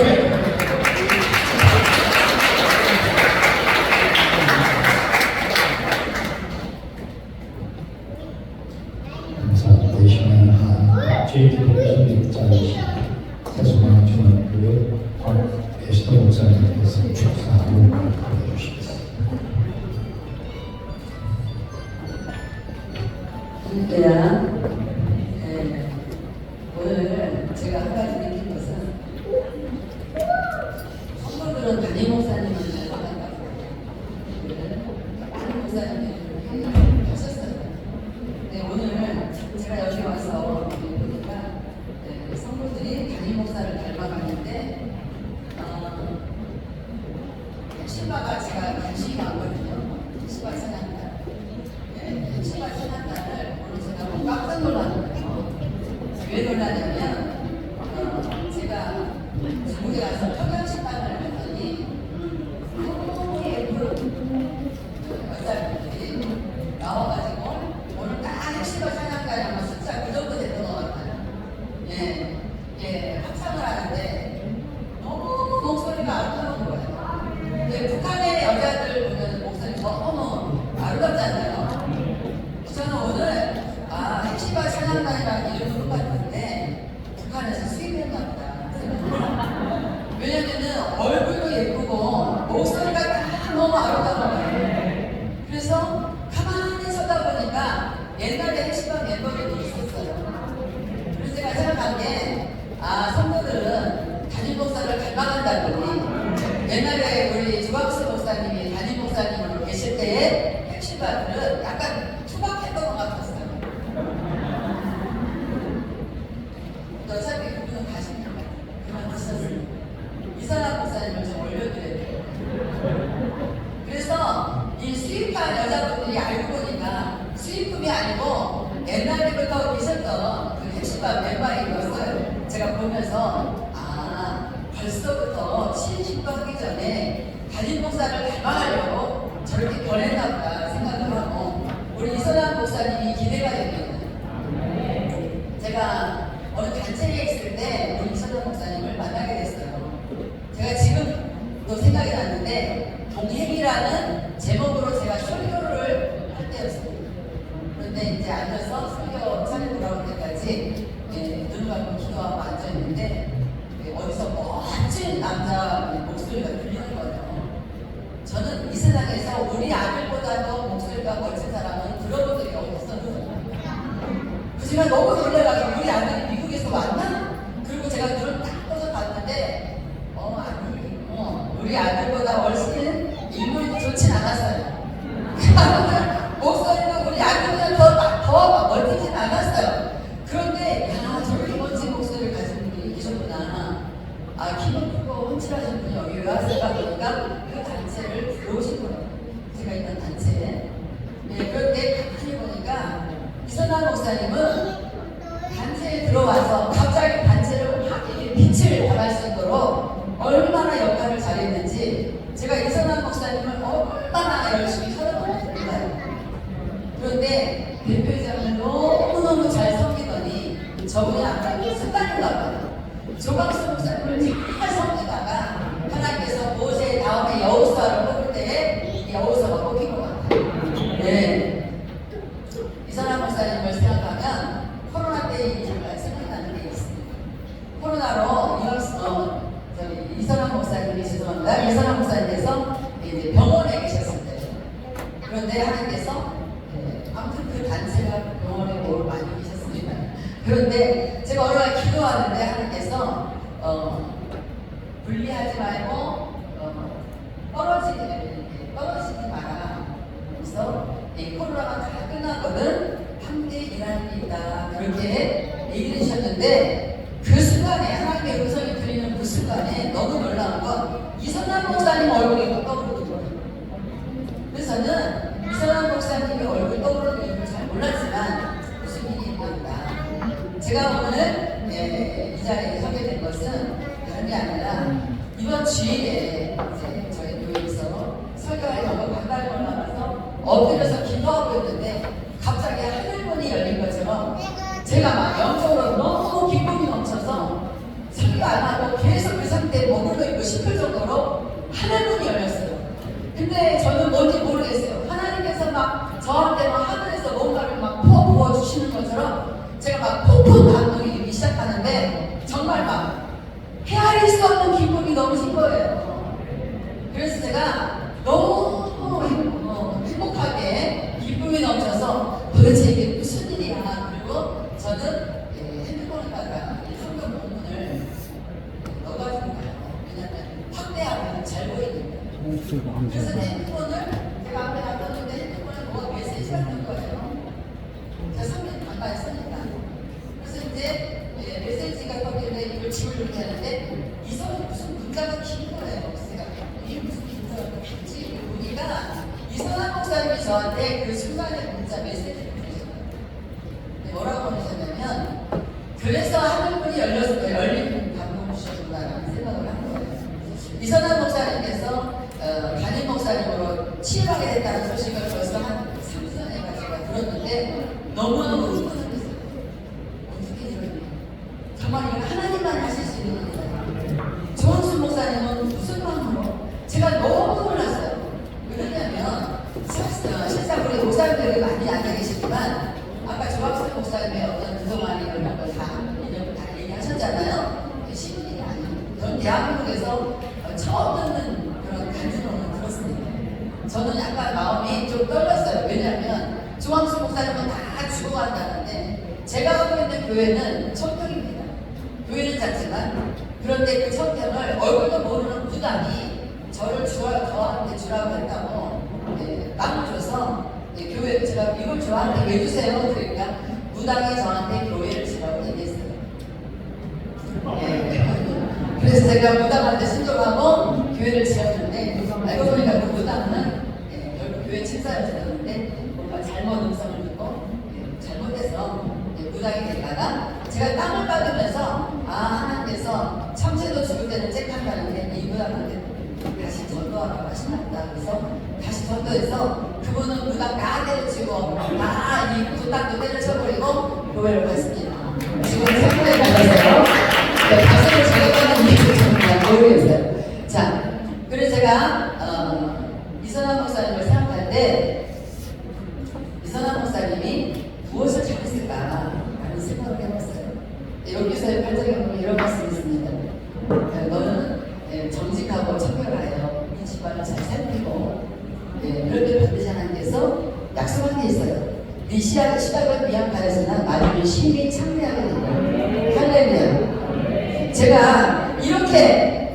감사합니다. 이 시간에 한 JT 공신입자이신 세수방 중학교의 에스더 목사님께서 축사하고 보내주시겠습니다. 할렐루야. 오늘 제가 한 가지 느낀 것은 성도들은 담임 목사님을 잘 나간다고 담임 목사님을 하셨어요. 근데 오늘 제가 여기 와서 보니까 성도들이 담임 목사를 닮아가는데 신바가 제가 관심이 많거든요. 신바 찬양단. 신바 찬양단을 오늘 제가 깜짝 놀랐거든요. 왜 놀랐냐면 제가 중국에 가서 평양식당을 갔더니 너무 예쁜 여자분들이 나와가지고 오늘 딱 신바 찬양단이랑 숫자 그 정도 됐던 것 같아요. 합창을 하는데 너무 목소리가 아름다운 거예요. 근데 북한의 여자들 보면 목소리 너무 아름답잖아요. 저는 오늘 핵시바 찬양단이라는 이름을 똑같은데 북한에서 수입했나 보다 생각했어요. 왜냐면은 얼굴도 예쁘고 목소리가 다 너무 아름다운 거예요. 그래서 가만히 서다 보니까 옛날에 핵시바 멤버들도 있었어요. 그래서 제가 생각한 게 성도들은 담임 목사를 닮아간다더니 옛날에 우리 조광수 목사님이 담임 목사님으로 계실 때의 핵심가들은 약간 투박했던 것 같았어요. 어차피 그분은 가십니다. 그만두셨어요. 이사람 목사님을 좀 올려드려야 돼요. 그래서 이 수입한 여자분들이 알고 보니까 수입금이 아니고 옛날부터 계셨던 그 핵심가 멤버인 것을 제가 보면서 벌써부터 친식도 하기 전에 담임 목사를 닮아가려고 저렇게 변했나 보다 생각을 하고 우리 이선환 목사님이 기대가 됩니다. 제가 어느 단체에 있을 때 우리 이선환 목사님을 만나게 됐어요. 제가 지금도 생각이 났는데 동행이라는 제목으로 제가 설교를 할 때였습니다. 그런데 이제 앉아서 설교 차례 돌아올 때까지 눈을 감고 기도하고 앉아있는데 어디서 멋진 남자 목소리가 들리는 거예요. 저는 이 세상에서 우리 아들보다도 목소리가 멋진 사람은 들어본 적이 없었어요. 그지만 너무 놀래가지고 우리 아들이 미국에서 왔나? 그리고 제가 눈을 딱 떠서 봤는데 우리 아들보다 훨씬 인물이 좋진 않았어요. 목소리가 우리 아들보다 더 멋지진 않았어요. 그런데 저렇게 멋진 목소리를 가진 분이 계셨구나. 키도 크고 훤칠하신 분이 여기 왜 왔을까 보니까 그 단체를 들어오신 거예요. 제가 있던 단체에. 그런데 가만히 보니까 이선환 목사님은 단체에 들어와서 갑자기 단체를 확 이렇게 빛을 발할 수 있도록 얼마나 역할을 잘했는지 제가 이선환 목사님을 얼마나 열심히 쳐다보는지 몰라요. 그런데 대표이사를 너무너무 잘 섬기더니 저분이 아까 습관인가 봐요. 조광수 목사님을 정말 섬기다가 하나님께서 모세 다음에 여호수아를 뽑을 때에 여호수아가 뽑힌 것 같아요. 네. 이선환 목사님을 생각하면 코로나 때 잠깐 생각나는 게 있습니다. 코로나로 이선환 목사님이 죄송합니다. 이선환 목사님께서 이제 병원에 계셨을 때 그런데 하나님께서 아무튼 그 단체가 병원에 뭘 많이 계셨습니다. 그런데 제가 어느 날 기도하는데 하나님께서 분리하지 말고 떨어지지 마라. 그래서 이 코로나가 다 끝나거든 함께 일하는 게 있다. 그렇게 얘기를 해주셨는데 그 순간에 하나님의 음성이 들리는 그 순간에 너무 놀라운 건 이선환 목사님 얼굴이 떠오르는 거예요. 그래서 저는 이선환 목사님의 얼굴 떠오르는 이유를 잘 몰랐지만 무슨 일이 있나 보다. 제가 오늘 이 자리에 서게 된 것은 다른 게 아니라 이번 주일에 이제 저희 교회에서 설교하려고 강당을 올라가서 엎드려서 기도하고 있는데 갑자기 하늘문이 열린 것처럼 제가 막 영적으로 너무 기쁨이 넘쳐서 설교 안 하고 계속 그 상태에 머물러 있고 싶을 정도로 하늘문이 열렸어요. 근데 저는 뭔지 모르겠어요. 하나님께서 막 저한테 막 하늘에서 뭔가를 막 부어주시는 것처럼 제가 막 폭풍 감동이 되기 시작하는데 정말 막 헤아릴 수 없는 기쁨이 넘친 거예요. 그래서 제가 너무 행복하게 기쁨이 넘쳐서 도대체 이게 무슨 일이야. 그리고 저는 핸드폰에다가 성경 본문을 넣어가지고 가요. 왜냐면 확대하면 잘 보이니까. 그래서 핸드폰을 제가 앞에 놔뒀는데 핸드폰에 뭐가 메시지가 뜬 거예요. 제가 성경 간간히 쓰니까. 그래서 이제 메시지가 떴길래 이걸 집을 이렇게 하는데 이 성이 무슨 문자가 긴 거예요. 그래서 이게 무슨 문자가 긴지 보니까 이선환 목사님이 저한테 그 순간에 문자 메시지를 보내셨어요. 뭐라고 보내셨냐면 그래서 하늘문이 열린 감동을 주셨구나라는 생각을 한 거예요. 이선환 목사님께서 담임 목사님으로 취임하게 됐다는 소식을 벌써 한 3주전에 제가 들었는데 너무너무 흥분했어요. 어떻게 이러니? 정말 이건 하나님만 하실 수 있는 일이다. 조원순 목사님은 무슨 마음으로? 제가 너무 놀랐어요. 왜냐면 실상 우리 목사님들이 많이 앉아 계시지만 아까 조학순 목사님의 어떤 그동안 이런 걸 다 얘기하셨잖아요. 쉬운 일이 아니에요. 저는 대한민국에서 처음 듣는 그런 간증론을 들었습니다. 저는 약간 마음이 좀 떨렸어요. 왜냐하면 조항수 목사님은 다 죽어간다는데 제가 하고 있는 교회는 천평입니다. 교회는 작지만 그런데 그 천평을 얼굴도 모르는 무당이 저를 저한테 주라고 했다고 땅을 줘서 교회 제가 이걸 저한테 왜 주세요? 그러니까 무당이 저한테 교회를 주라고 얘기했어요. 그래서 제가 무당한테 신청하고 교회를 지었는데 알고 보니까 그 무당은 결국 교회 친사였었는데 뭔가 잘못 음성을 듣고 잘못해서 무당이 되다가 제가 땅을 받으면서 하나님께서 참새도 또 죽을 때는 잭한다는데 이분한테 다시 전도하라고 하시나보다. 그래서 다시 전도해서 그분은 무당 다 때려치고 다이 부당도 때려쳐버리고 교회를 갔습니다. 지금 선교에 나가서요. 네, 박수를 제가 떠난 이유를 정말 모르겠어요. 자, 그래서 제가 이선환 목사님을 생각할 때 이선환 목사님이 무엇을 잘했을까라는 생각을 해봤어요. 여기서의 발전에 보면 이런 말씀이 있습니다. 너는 정직하고 청결하여 이 집안을 잘 살피고 그렇게 반드시 하나님께서 약속한 게 있어요. 네 시작을 미약하였으나 나중에 심히 창대하게 된다. 할렐루야. 제가 이렇게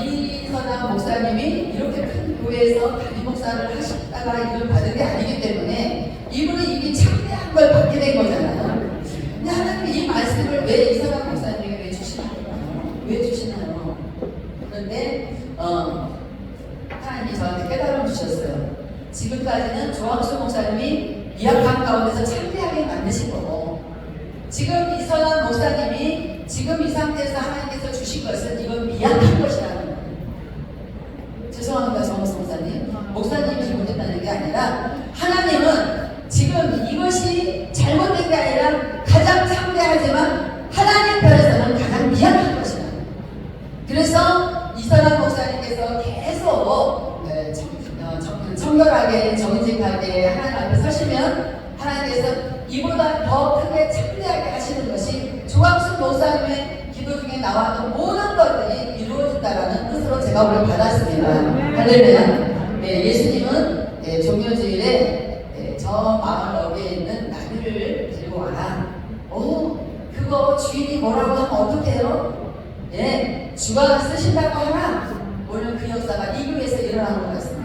이선환 목사님이 이렇게 큰 교회에서 담임 목사를 하시다가 이걸 받은 게 아니기 때문에 이분이 이미 창대한 걸 받게 된 거잖아요. 근데 하나님이 이 말씀을 왜 이선환 목사님에게 왜 주시나요? 왜 주시나요? 그런데 하나님이 저한테 깨달음 주셨어요. 지금까지는 조항수 목사님이 미약한 가운데서 창대하게 만드신 거고, 지금 이선환 목사님이 지금 이 상태에서 하나님께서 주신 것은 이건 미약한 것이라는 거예요. 죄송합니다, 조항수 목사님. 목사님이 잘못했다는 게 아니라 하나님은 지금 이것이 잘못된 게 아니라 가장 창대하지만 하나님 편에서는 가장 미약한 것이다. 그래서 이선환 목사님께서 계속 청결하게 정직하게 하나님 앞에 서시면 하나님께서 이보다 더 크게 창대하게 하시는 것이 조항수 목사님의 기도 중에 나왔던 모든 것들이 이루어진다라는 뜻으로 제가 오늘 받았습니다. 할렐루야. 예수님은 종료주일에 저 마을 어귀에 있는 나귀를 데리고 와라. 그거 주인이 뭐라고 하면 어떡해요? 주가 쓰신다고 하라. 오늘 그 역사가 이 교회에서 일어난 것 같습니다.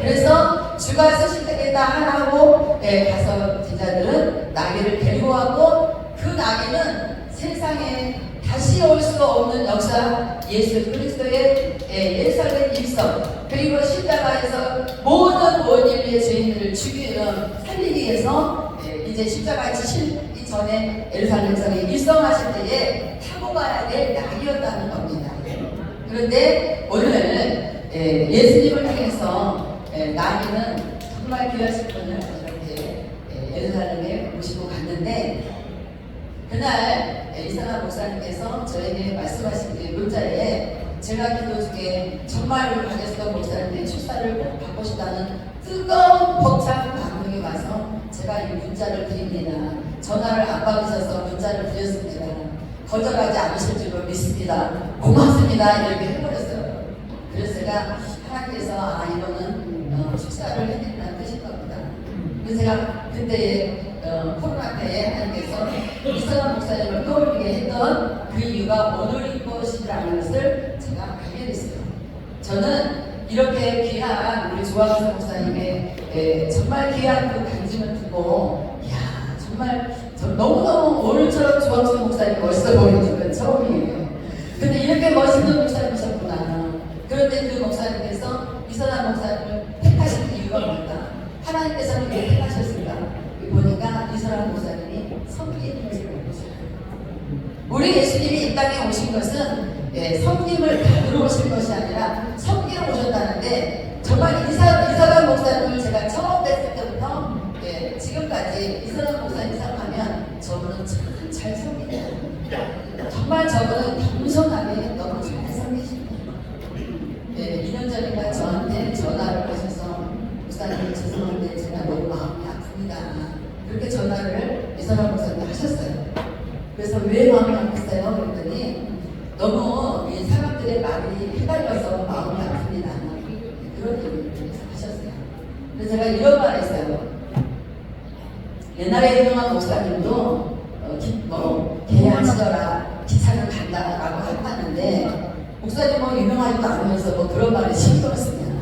그래서 주가 쓰실 때겠다 하라고 가서 제자들은 나귀를 데리고 왔고, 그 나귀는 세상에 다시 올 수 없는 역사, 예수 그리스도의 예루살렘 입성, 그리고 십자가에서 모든 인류의 죄인들을 살리기 위해서 이제 십자가에 지시기 전에 예루살렘성에 입성하실 때에 타고 가야 될 낙이었다는 겁니다. 그런데 오늘 예수님을 통해서 나귀는 정말 귀하신 분을 이렇게 예루살렘에 모시고 갔는데, 그날 이선환 목사님께서 저에게 말씀하신 그 문자에 제가 기도 중에 정말 박예수 목사님의 출사를 꼭 받고 싶다는 뜨거운 벅찬 감동이 와서 제가 이 문자를 드립니다. 전화를 안 받으셔서 문자를 드렸습니다. 거절하지 않으실 줄로 믿습니다. 고맙습니다. 이렇게 해버렸어요. 그래서 제가 하나님께서 이거는 축사를 해드리라는 뜻인 겁니다. 그래서 제가 그때 코로나 때에 하나님께서 이선환 목사님을 떠올리게 했던 그 이유가 오늘인 것이라는 것을 제가 알게 됐어요. 저는 이렇게 귀한 우리 조항수 목사님의 정말 귀한 그 간증을 듣고, 정말 너무너무 오늘처럼 조항수 목사님이 멋있어 보이는 건 처음이에요. 근데 이렇게 멋있는 목사님이셨구나. 그런데 그 목사님께서 이선환 목사님을 택하신 이유가 뭘까? 하나님께서는 왜 택하셨을까? 보니까 이선환 목사님이 성기님을 오셨어요. 우리 예수님이 이 땅에 오신 것은 성님을 받으러 오신 것이 아니라 성기로 오셨다는데, 정말 이선환 목사님을 제가 처음 뵀을 때부터 지금까지 이선환 목사님 생각하면 저분은 참 잘 섬기네요. 정말 저분은 겸손하게 너무 잘 섬기십니다. 2년 전인가 저한테 전화를 하셔서 목사님 죄송한데 제가 너무 마음이 아픕니다. 그렇게 전화를 이선환 목사님 하셨어요. 그래서 왜 마음이 아팠어요? 그랬더니 너무 이 사람들의 말이 헷갈려서 마음이 아픕니다. 그런 얘기를 하셨어요. 그래서 제가 이런 말을 했어요. 옛날에 유명한 목사님도 개하시더라 기차는 간다라고 했다는데, 목사님 유명하지도 않으면서 그런 말에 신경을 씁니다.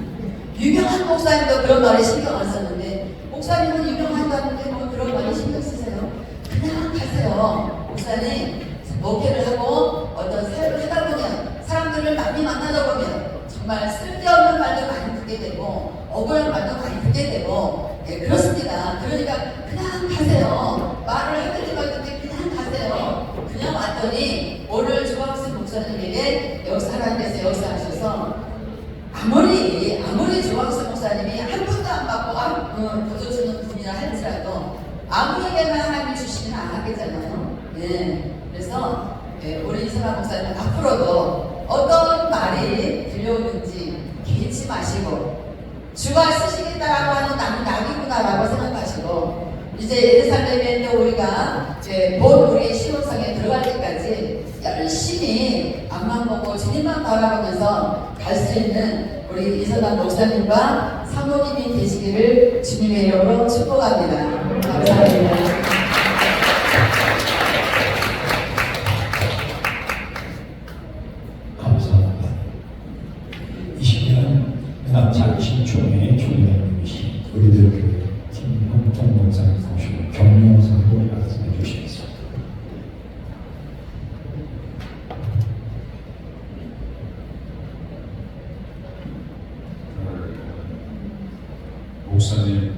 유명한 목사님도 그런 말에 신경을 썼는데, 목사님은 유명하지도 않은데 그런 말에 신경 쓰세요? 그냥 가세요. 목사님 목회를 하고 어떤 사역을 하다 보면, 사람들을 많이 만나다 보면 정말 쓸데없는 말도 많이 듣게 되고 억울한 말도 많이 듣게 되고 그렇습니다. 그러니까 그냥 가세요. 말을 하든지 말든지 그냥 가세요. 그냥 왔더니 오늘 조항수 목사님에게 하나님께서 역사하셔서 아무리 조광수 목사님이 한 푼도 안 받고 보조 주는 분이라 할지라도 아무에게나 하나님이 주시지는 않았겠잖아요. 네. 그래서 우리 이성환 목사님 앞으로도 어떤 말이 들려오는지 개의치 마시고 주가 쓰시겠다라고 하는 나는 낙이구나라고 생각하시고 이제 예루살렘에 있는 우리가 본 우리의 신혼성에 들어갈 때까지 열심히 앞만 보고 주님만 바라보면서 갈 수 있는 우리 이성환 목사님과 사모님이 되시기를 주님의 이름으로 축복합니다. 감사합니다. 감사합니다. 이 시간 장신총회 총회장님이신 우리들 교회 김형종 목사님 모시고 격려사로 말씀해 주시겠습니다. 목사님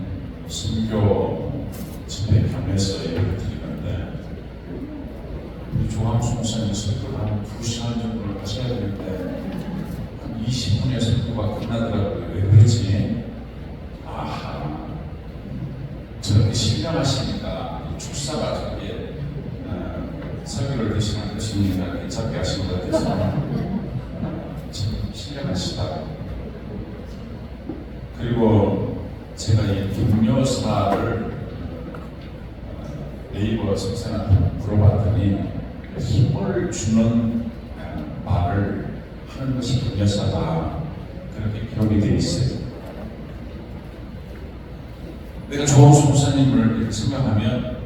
선교 집회 겸해서 예를 드리는데 우리 조항수 목사님 선교를 한 2시간 정도를 하셔야 되는데 한 20분의 선교가 끝나더라고요. 왜 그러지? 아하, 저렇게 신령하시니까 축사가 저렇게 설교를 대신한 것입니다. 괜찮게 하신 것 같아서 참 신령하시다. 그리고 제가 이 격려사를 네이버 선생한테 물어봤더니 힘을 주는 말을 하는 것이 격려사다. 그렇게 기록이 되어 있어요. 내가 조홍수 목사님을 이렇게 생각하면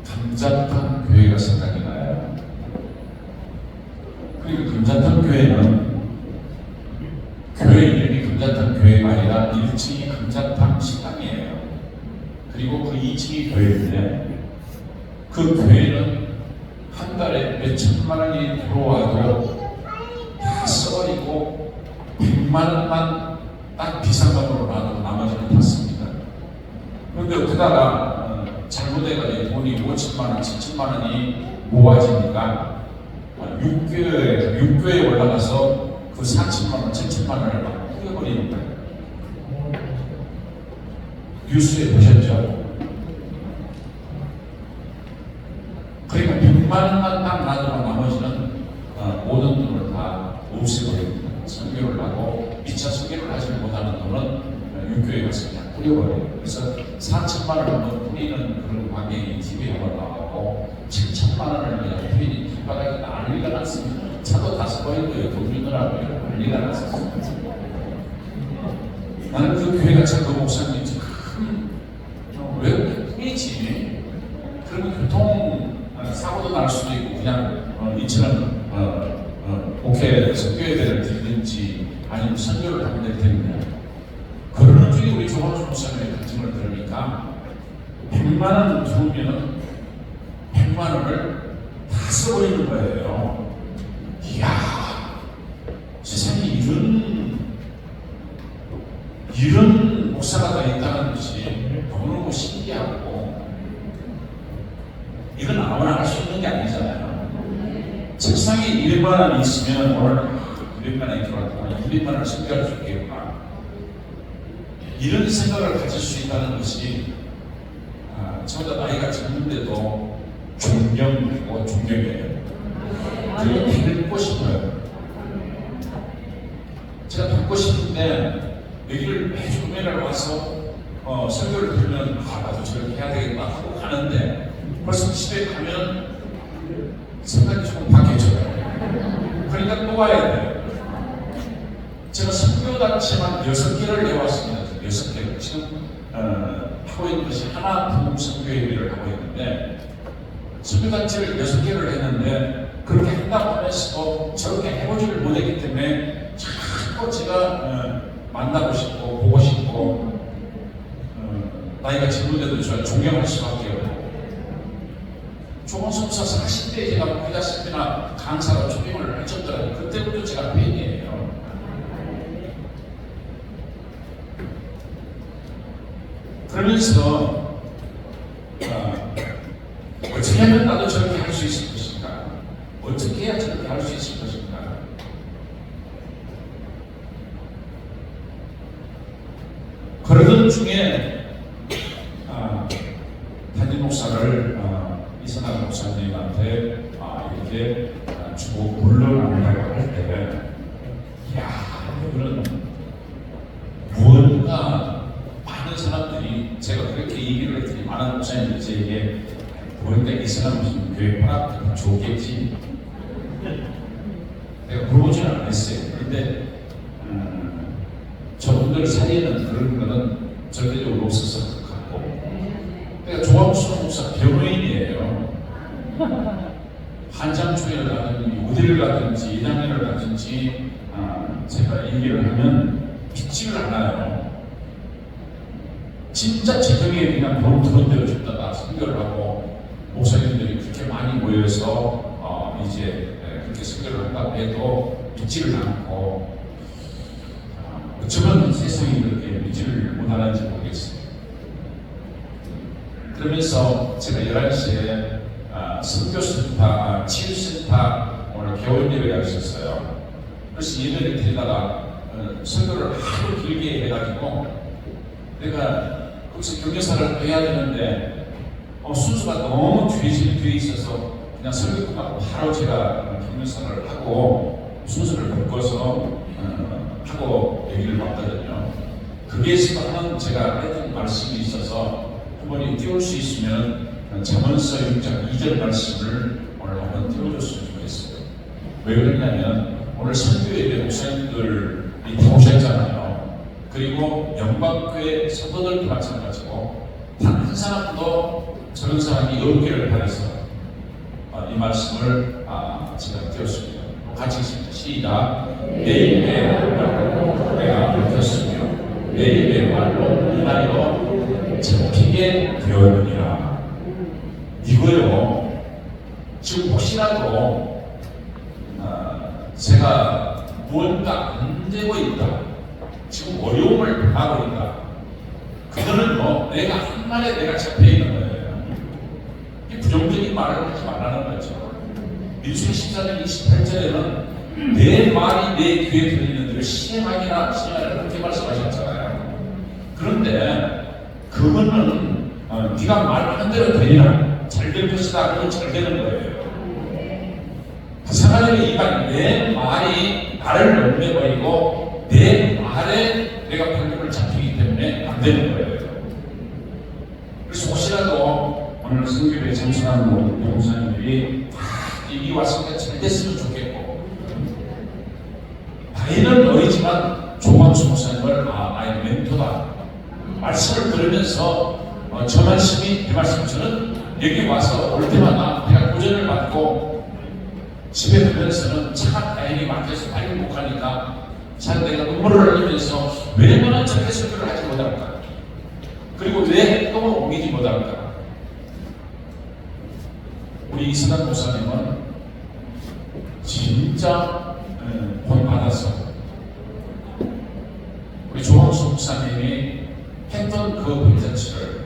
감자탕 교회가 생각이 나요. 그리고 감자탕 교회는 교회 이름이 감자탕 교회가 아니라 1층이 감자탕 식당이에요. 그리고 그 2층이 교회인데 그 교회는 한 달에 몇 천만 원이 들어와도 다 써버리고 100만 원만 딱 비상금으로 놔두고 나머지는 받습니다. 그런데 어쩌다가 잘못해가지고 돈이 5천만 원, 7천만 원이 모아지니까 6교에 올라가서 그 4천만 원, 7천만 원을 막 뿌려버리는 거예요. 뉴스에 보셨죠? 그러니까 100만 원만 딱 놔두고 나머지는 모든 돈을 다 없애버립니다. 선교를 하고 2차 선교를 하지 못하는 돈은 육교에 가서 그냥 뿌려버려요. 그래서 4천만 원을 한번 뿌리는 그런 광경이 TV에 한번 나오고 7천만 원을 그냥 뿌리니 길바닥에 난리가 났습니다. 차도 다 서버리고요. 돈 주느라고요. 난리가 났었습니다. 나는 그 교회가 참 그 목사님이 왜 그렇게 뿌리지? 그러면 교통 사고도 날 수도 있고 그냥 이처럼 목회 선교회를 드리든지 아니면 선교를 하면 될 텐데 그러는 중에 우리 조광수 목사님의 특징을 들으니까 100만 원 들으면 100만 원을 다 써버리는 거예요. 이야, 세상에 이런 목사가 다 있다는 것이 너무너무 신기하고 이건 아무나 할 수 있는 게 아니잖아요. 책상에 200만 원이 있으면 오늘 200만 원이 들어왔구나, 200만 원을 선교할 수 있겠구나, 이런 생각을 가질 수 있다는 것이 저보다 나이가 적는데도 존경하고 존경해요. 그리고 믿고 싶어요. 제가 받고 싶은데 여기를 매주 매달 와서 설교를 들으면 나도 저렇게 해야 되겠다 하고 가는데 벌써 집에 가면 생각이 조금 바뀌어져요. 그러니까 또 와야 돼요. 제가 선교단체만 6개를 해왔습니다. 6개를. 지금 하고 있는 것이 하나 부흥 선교회를 하고 있는데 선교단체를 6개를 했는데 그렇게 한다고 하면서도 저렇게 해보지를 못했기 때문에 자꾸 제가 만나고 싶고 보고 싶고 나이가 젊은데도 저 존경할 수밖에 없고 조광수 목사 40대에 제가 목회자십이나 강사로 초빙을 해줬더라고요. 그때부터 제가 팬이에요. 그러면서 어떻게 하면 나도 저렇게 할 수 있을 것인가, 어떻게 해야 저렇게 할 수 있을 것인가, 그러던 중에 담임 목사를 이선학 목사님한테 이렇게 주고 물러난다고 할 때, 야, 이거는 무언가 많은 사람들이, 제가 그렇게 얘기를 했더니 많은 목사님들이 제게 뭔가 이 사람 무슨 교회 파악하면 좋겠지. 내가 물어보지는 않았어요. 그런데 저분들 사이에는 그런 거는 절대적으로 없었을 것 같고, 내가 조항수 목사 변호인이에요. 한장초에 가든지 어디를 가든지 이당회를 가든지 제가 얘기를 하면 믿지를 않아요. 진짜 재정에 그냥 돈 들어줬다가 선교를 하고, 목사님들이 그렇게 많이 모여서 이제 그렇게 선교를 한다고 해도 믿지를 않고, 어쩌면 세상이 그렇게 믿지를 못하는지 모르겠어요. 그러면서 제가 11시에 선교센터, 치유센터 오늘 겨울 예배가 있었어요. 그래서 예배를 드리다가 선교를 하루 길게 해가지고 내가 거기서 경영사를 해야 되는데 순서가 너무 뒤에 있어서 그냥 설교 끝나고 바로 제가 경영사를 하고 순서를 바꿔서 하고 얘기를 봤거든요. 거기에서 하는 제가 했던 말씀이 있어서 한번 띄울 수 있으면 잠언서 6장 2절 말씀을 오늘 한번 띄워줬으면 좋겠어요. 왜 그러냐면 오늘 선교예배 목사님들이 다 오셨잖아요. 그리고 영광교회 성도들도 마찬가지고 단 한 사람도 저런 사람이 없기를 바라서 이 말씀을 제가 띄웠습니다. 같이 시작. 내 입의 말로 내가 묻혔으며 내 입의 말로 이날로 잡히게 되었느니라. 이거요. 지금 혹시라도 제가 무언가 안 되고 있다, 지금 어려움을 당하고 있다, 그거는 내가 한 말에 내가 잡혀 있는 거예요. 이 부정적인 말을 하지 말라는 거죠. 민수기 14장 28절에는 내 말이 내 귀에 들리는 대로 시행하기나 그렇게 말씀하셨잖아요. 그런데 그거는 네가 말하는 대로 되리라, 잘 될 것이다, 그건 잘 되는 거예요. 하나님의 이만 내 말이 나를 넘겨버리고 내 말에 내가 판결을 잡히기 때문에 안 되는 거예요. 그래서 혹시라도 오늘 성교회에 참석하는 모든 목사님들이 이 와서 잘 됐으면 좋겠고, 나이는 어리지만 조광수 목사님을 나의 멘토다, 말씀을 들으면서 저 말씀이 내 말씀처럼 여기 와서 올 때마다 내가 고전을 받고 집에 가면서는 차가 다행히 막혀서 빨리 못 가니까 참 내가 눈물을 흘리면서 왜 너는 저렇게 설교를 하지 못할까, 그리고 왜 행동을 옮기지 못할까. 우리 이승환 목사님은 진짜 본 받아서 우리 조항수 목사님이 했던 그 콘텐츠를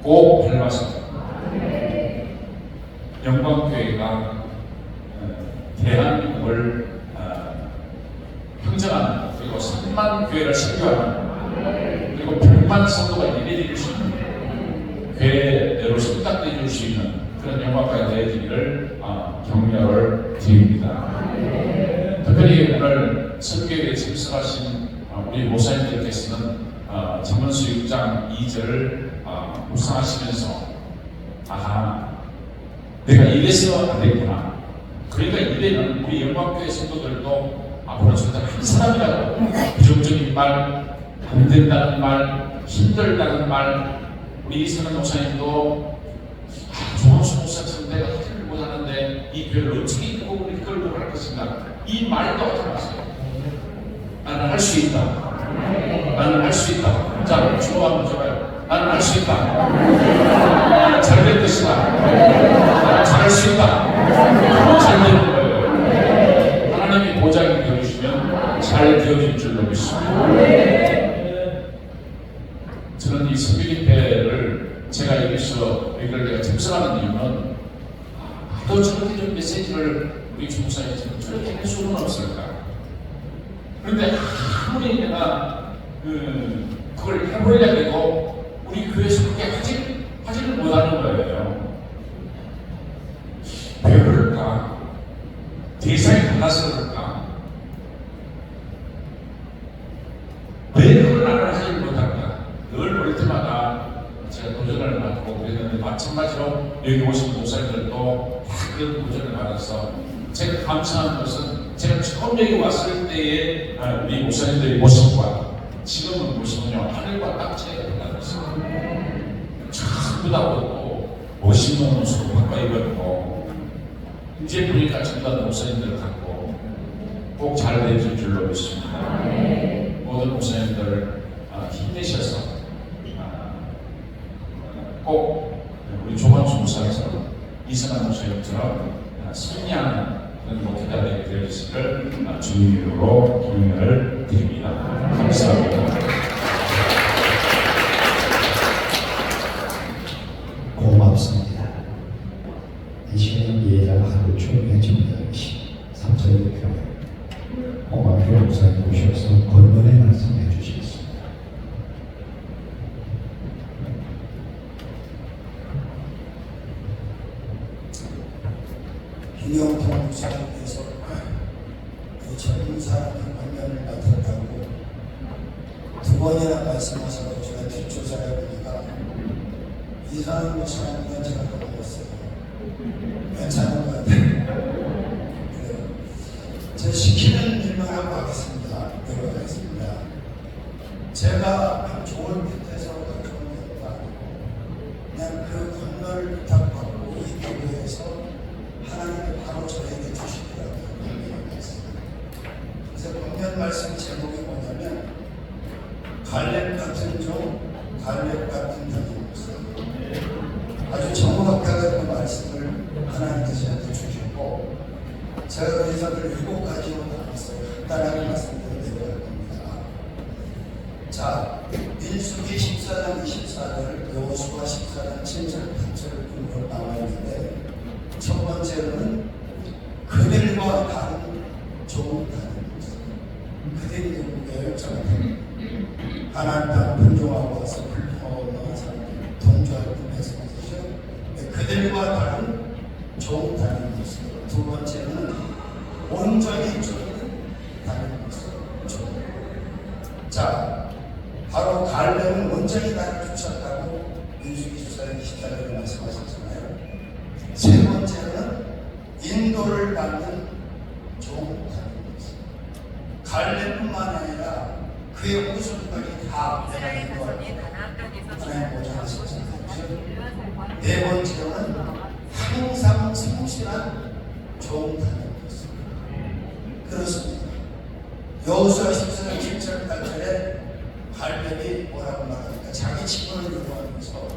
꼭 밟아서 영광교회가 대한민국을 평정하는, 그리고 3만 교회를 설교하는, 그리고 100만 성도가 예배드릴 수 있는 교회대로 선택해 줄 수 있는 그런 영광가 되어지기를 격려를 드립니다. 특별히 오늘 선교회에 참석하신 우리 목사님들께서는 잠언서 6장 2절을 묵상하시면서 내가 이래서 안 되구나. 그러니까 이래는 우리 영광교회 성도들도 앞으로 정말 한 사람이라도 부정적인 말, 안 된다는 말, 힘들다는 말, 우리 이선한 목사님도 조항수 목사처럼 내가 하지를 못하는데 이 교회를 어떻게 이끌고 우리 끌고 갈 것인가, 이 말도 하지 마세요. 나는 할 수 있다. 나는 할 수 있다. 자, 주로 한번 줘봐요. 나는 할 수 있다. 나는 잘 될 것이다. 나는 잘할 수 있다. 잘 되는 거예요. 하나님이 보장이 되어주시면 잘 되어질 줄로 믿습니다. 저는 이 성교집회를 제가 여기서 이걸 내가 참석하는 이유는 또 저렇게 좀 메시지를 우리 중사님처럼 저렇게 할 수는 없을까. 그런데 아무리 내가 그걸 해보려고 해도 우리 교회에서 그렇게 하지를 못하는 거예요. 왜 그럴까? 대상이 달라서 그럴까? 왜 그걸 나를 하지 못할까? 늘 볼 때마다 제가 도전을 받고 그랬는데 마찬가지로 여기 오신 목사님들도 다 그런 도전을 받아서 제가 감사한 것은 제가 처음 여기 왔을 때의 우리 목사님들의 모습과 지금의 모습은요 하늘과 땅 차이가 된다는 것입니다. 전부 다 보고 멋있는 모습으로 바꿔 입었고 이제 보니까 전부 다 목사님들 같고 꼭 잘 되실 줄로 믿습니다. 모든 목사님들 힘내셔서 꼭 우리 조광수 목사에서 이승환 목사님처럼 승리하는 그런 목회자 되어주시기를 주의 이름으로 기원을 드립니다. 감사합니다. 고맙습니다. 이 시간 예장 하루 종일 준비하신 삼천의 교회 홍학표 목사님 모셔서 권면의 말씀해 주시겠습니다. 김영통 목사님께서 그 젊은 사람의 권면을 맡았다고 두 번이나 말씀하셔서 제가 뒷조사해 보니까 이상한 목사님과 제가 넘어갔어요. 괜찮은 것 같아요. 그래요. 제 시키는 일만 하고 하겠습니다. 내려가겠습니다. 제가 좋은 뜻에서 좋은 것도 아니고 그냥 그 권면을 부탁받고 이 교회에서 하나님이 바로 저에게 주시더라고요. 그래서 권면 말씀 제목이 뭐냐면 갈렙 같은 종, 갈렙 같은 자녀. 아주 정확하게 그 말씀을 하나님께서 저한테 주셨고 제가 그래서 그 7가지로 나눴어요. 간단하게 말씀드려 드려야 합니다. 자, 민수기 14장 24절, 여호수아 14장 7절 8절을 근거로 나와 있는데 첫 번째로는 그들과 다른 좋은 다른 그들이 누구예요? 하나님 땅 분종하고 와서 불평하고 사람들 동조할 때 말씀하시죠. 그들과 다른 좋은 다른 모습. 두 번째는 온전히 좋은 다른 모습. 자, 바로 갈렙은 온전히 나를 주셨다고 민수기 14장 24절에 말씀하셨잖아요. 세 번째는 인도를 받는 좋은 다른 모습. 갈렙뿐만 아니라 그의 모습까지 다 하나님 보장하셨잖아요. 네 번째로는 항상 성실한 좋은 다른 모습. 그렇습니다. 여호수아 14장 7절 8절에 갈렙이 뭐라고 말합니까? 자기 친구를 유도하면서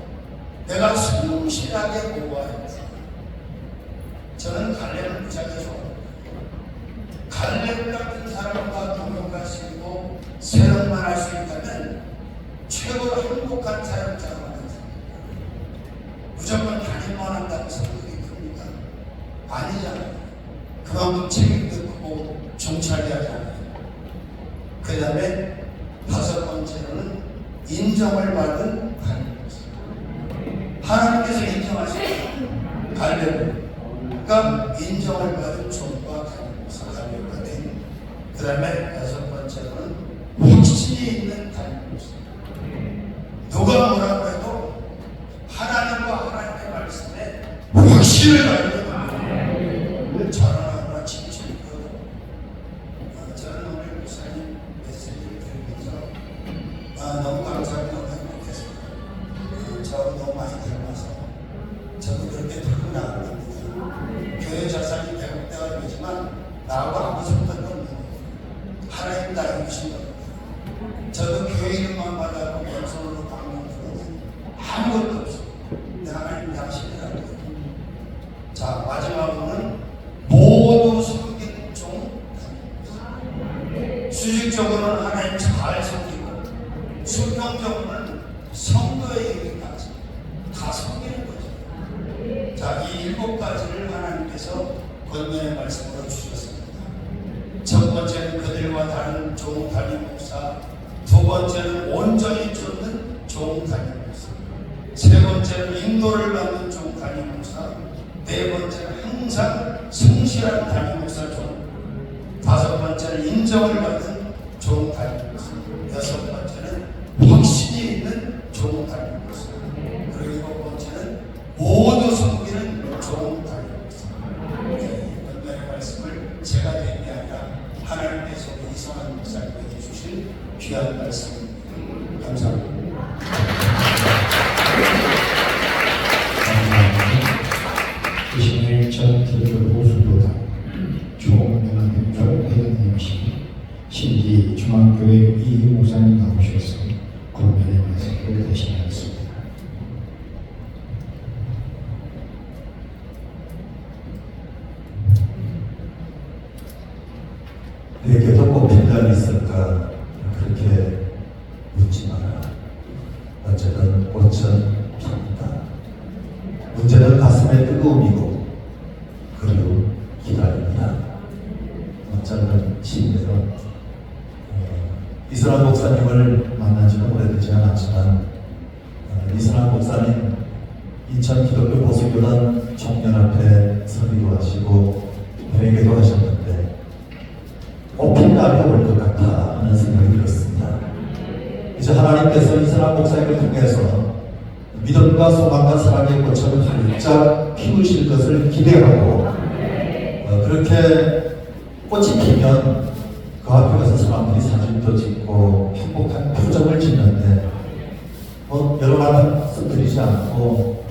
내가 성실하게 보호하였다. 저는 갈렙을 무지하게 좋아합니다. 갈렙 같은 사람과 동역할 수 있고 세력만 할 수 있다면 최고로 행복한 사역자가 만듭니다. 무조건 단일만 한다고 성격이 큽니까? 아니잖아요. 그만큼 책임도 크고 정찰하잖아요. 그 다음에 다섯 번째로는 인정을 받은 갈렙. 하나님께서 인정하시는 갈렙을 그러니까 인정을 받은 종과 갈렙 같은. 그 다음에 여섯 번째로는 확신이 있는 갈렙. 누가 뭐라고 해도 하나님과 하나님의 말씀에 확신을 가지고 전하거나 지키거든. 저는 오늘 목사님 메시지를 들으면서 너무 감사하고 행복했습니다. 저하고 너무 많이 닮아서 저도 그렇게 들고 나갑니다. 교회 전사님 배국대가 되지만 나하고 아무 상관도 없는 거예요. 하나님 나를 주신 겁니다. 저도 교회 이름만 받아고 연속으로 방문 들어도 아무것도 없어요. 하나님 양심이라고 해요. 자, 마지막으로는 모두 섬기는 종. 수직적으로는 하나님 잘 섬기고 수평적으로는 성도에 이르기까지 다 섬기는 거죠. 자, 이 7가지를 하나님께서 권면의 말씀으로 주셨습니다. 첫 번째는 그들과 다른 종 담임 목사 두 번째는 온전히 쫓는 좋은 담임 목사, 세 번째는 인도를 받는 좋은 담임 목사, 네 번째는 항상 성실한 담임 목사 좋은, 다섯 번째는 인정을 받는 좋은 담임 목사, 여섯 번째는 확신이 있는 좋은 담임 목사, 그리고 일곱 번째는 모두 섬기는 좋은 담임 목사. 오늘의 말씀을 제가 낸 게 아니라 하나님께서 이성한 목사님에게 주신 귀한 말씀입니다. 감사합니다. 이신의 전 기독교 보수교단 총연합회 회장님이신 신기 중앙교회 이 목사님 나오셔서 권면의 말씀을 대신하였습니다. 내게도 꼭 빈란이 있을까 그렇게 묻지 마라. 어쨌든 꽃은 핀다. 문제는 가슴의 뜨거움이고 그리고 기다립니다. 짧은 시인데요. 이슬람 목사님을 만난 지는 오래되지 않았지만 이슬람 목사님 인천 기독교 보수교단 총연합회 서기도 하시고 회계도 하셨는데 꽃핀 날이 올 것 같다 하는 생각이 들었습니다. 이제 하나님께서 이슬람 목사님을 통해서 믿음과 소망과 사랑의 꽃을 활짝 피우실 것을 기대하고 그렇게 꽃이 피면 그 앞에 가서 사람들이 사진도 찍고 행복한 표정을 짓는데 여러 말 쓰드리지 않고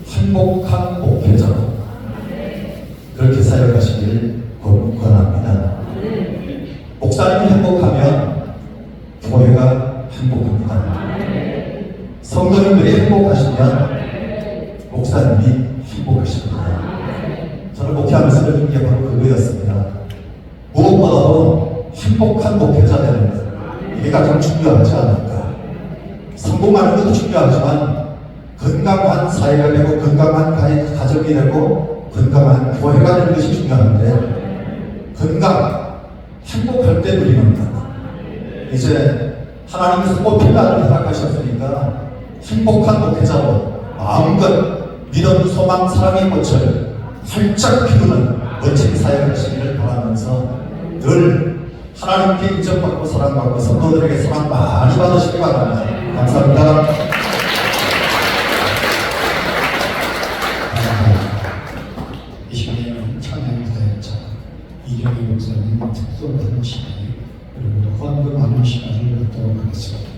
행복한 목회자로 그렇게 사역하시길 권합니다. 목사님이 행복하면 교회가 행복합니다. 성도님들이 행복하시면 목사님이 행복하십니다. 저는 목회하면서 느낀 게 바로 그거였습니다. 무엇보다도 행복한 목회자 되는 것, 이게 가장 중요하지 않을까. 성공하는 것도 중요하지만 건강한 사회가 되고 건강한 가정이 되고 건강한 교회가 되는 것이 중요한데 건강, 행복할 때 누리는 것. 이제 하나님께서 꽃핀 날을 허락하셨으니까 행복한 목회자로 마음껏 믿음, 소망, 사랑의 꽃을 활짝 피우는 멋진 사역을 하시기를 바라면서 늘 하나님께 인정받고 사랑받고 성도들에게 사랑 많이 받으시기 바랍니다. 감사합니다. 이 시간에 찬양사역자 이경희 목사님 특별한 시간 그리고 헌금하는 시간을 갖도록 하겠습니다.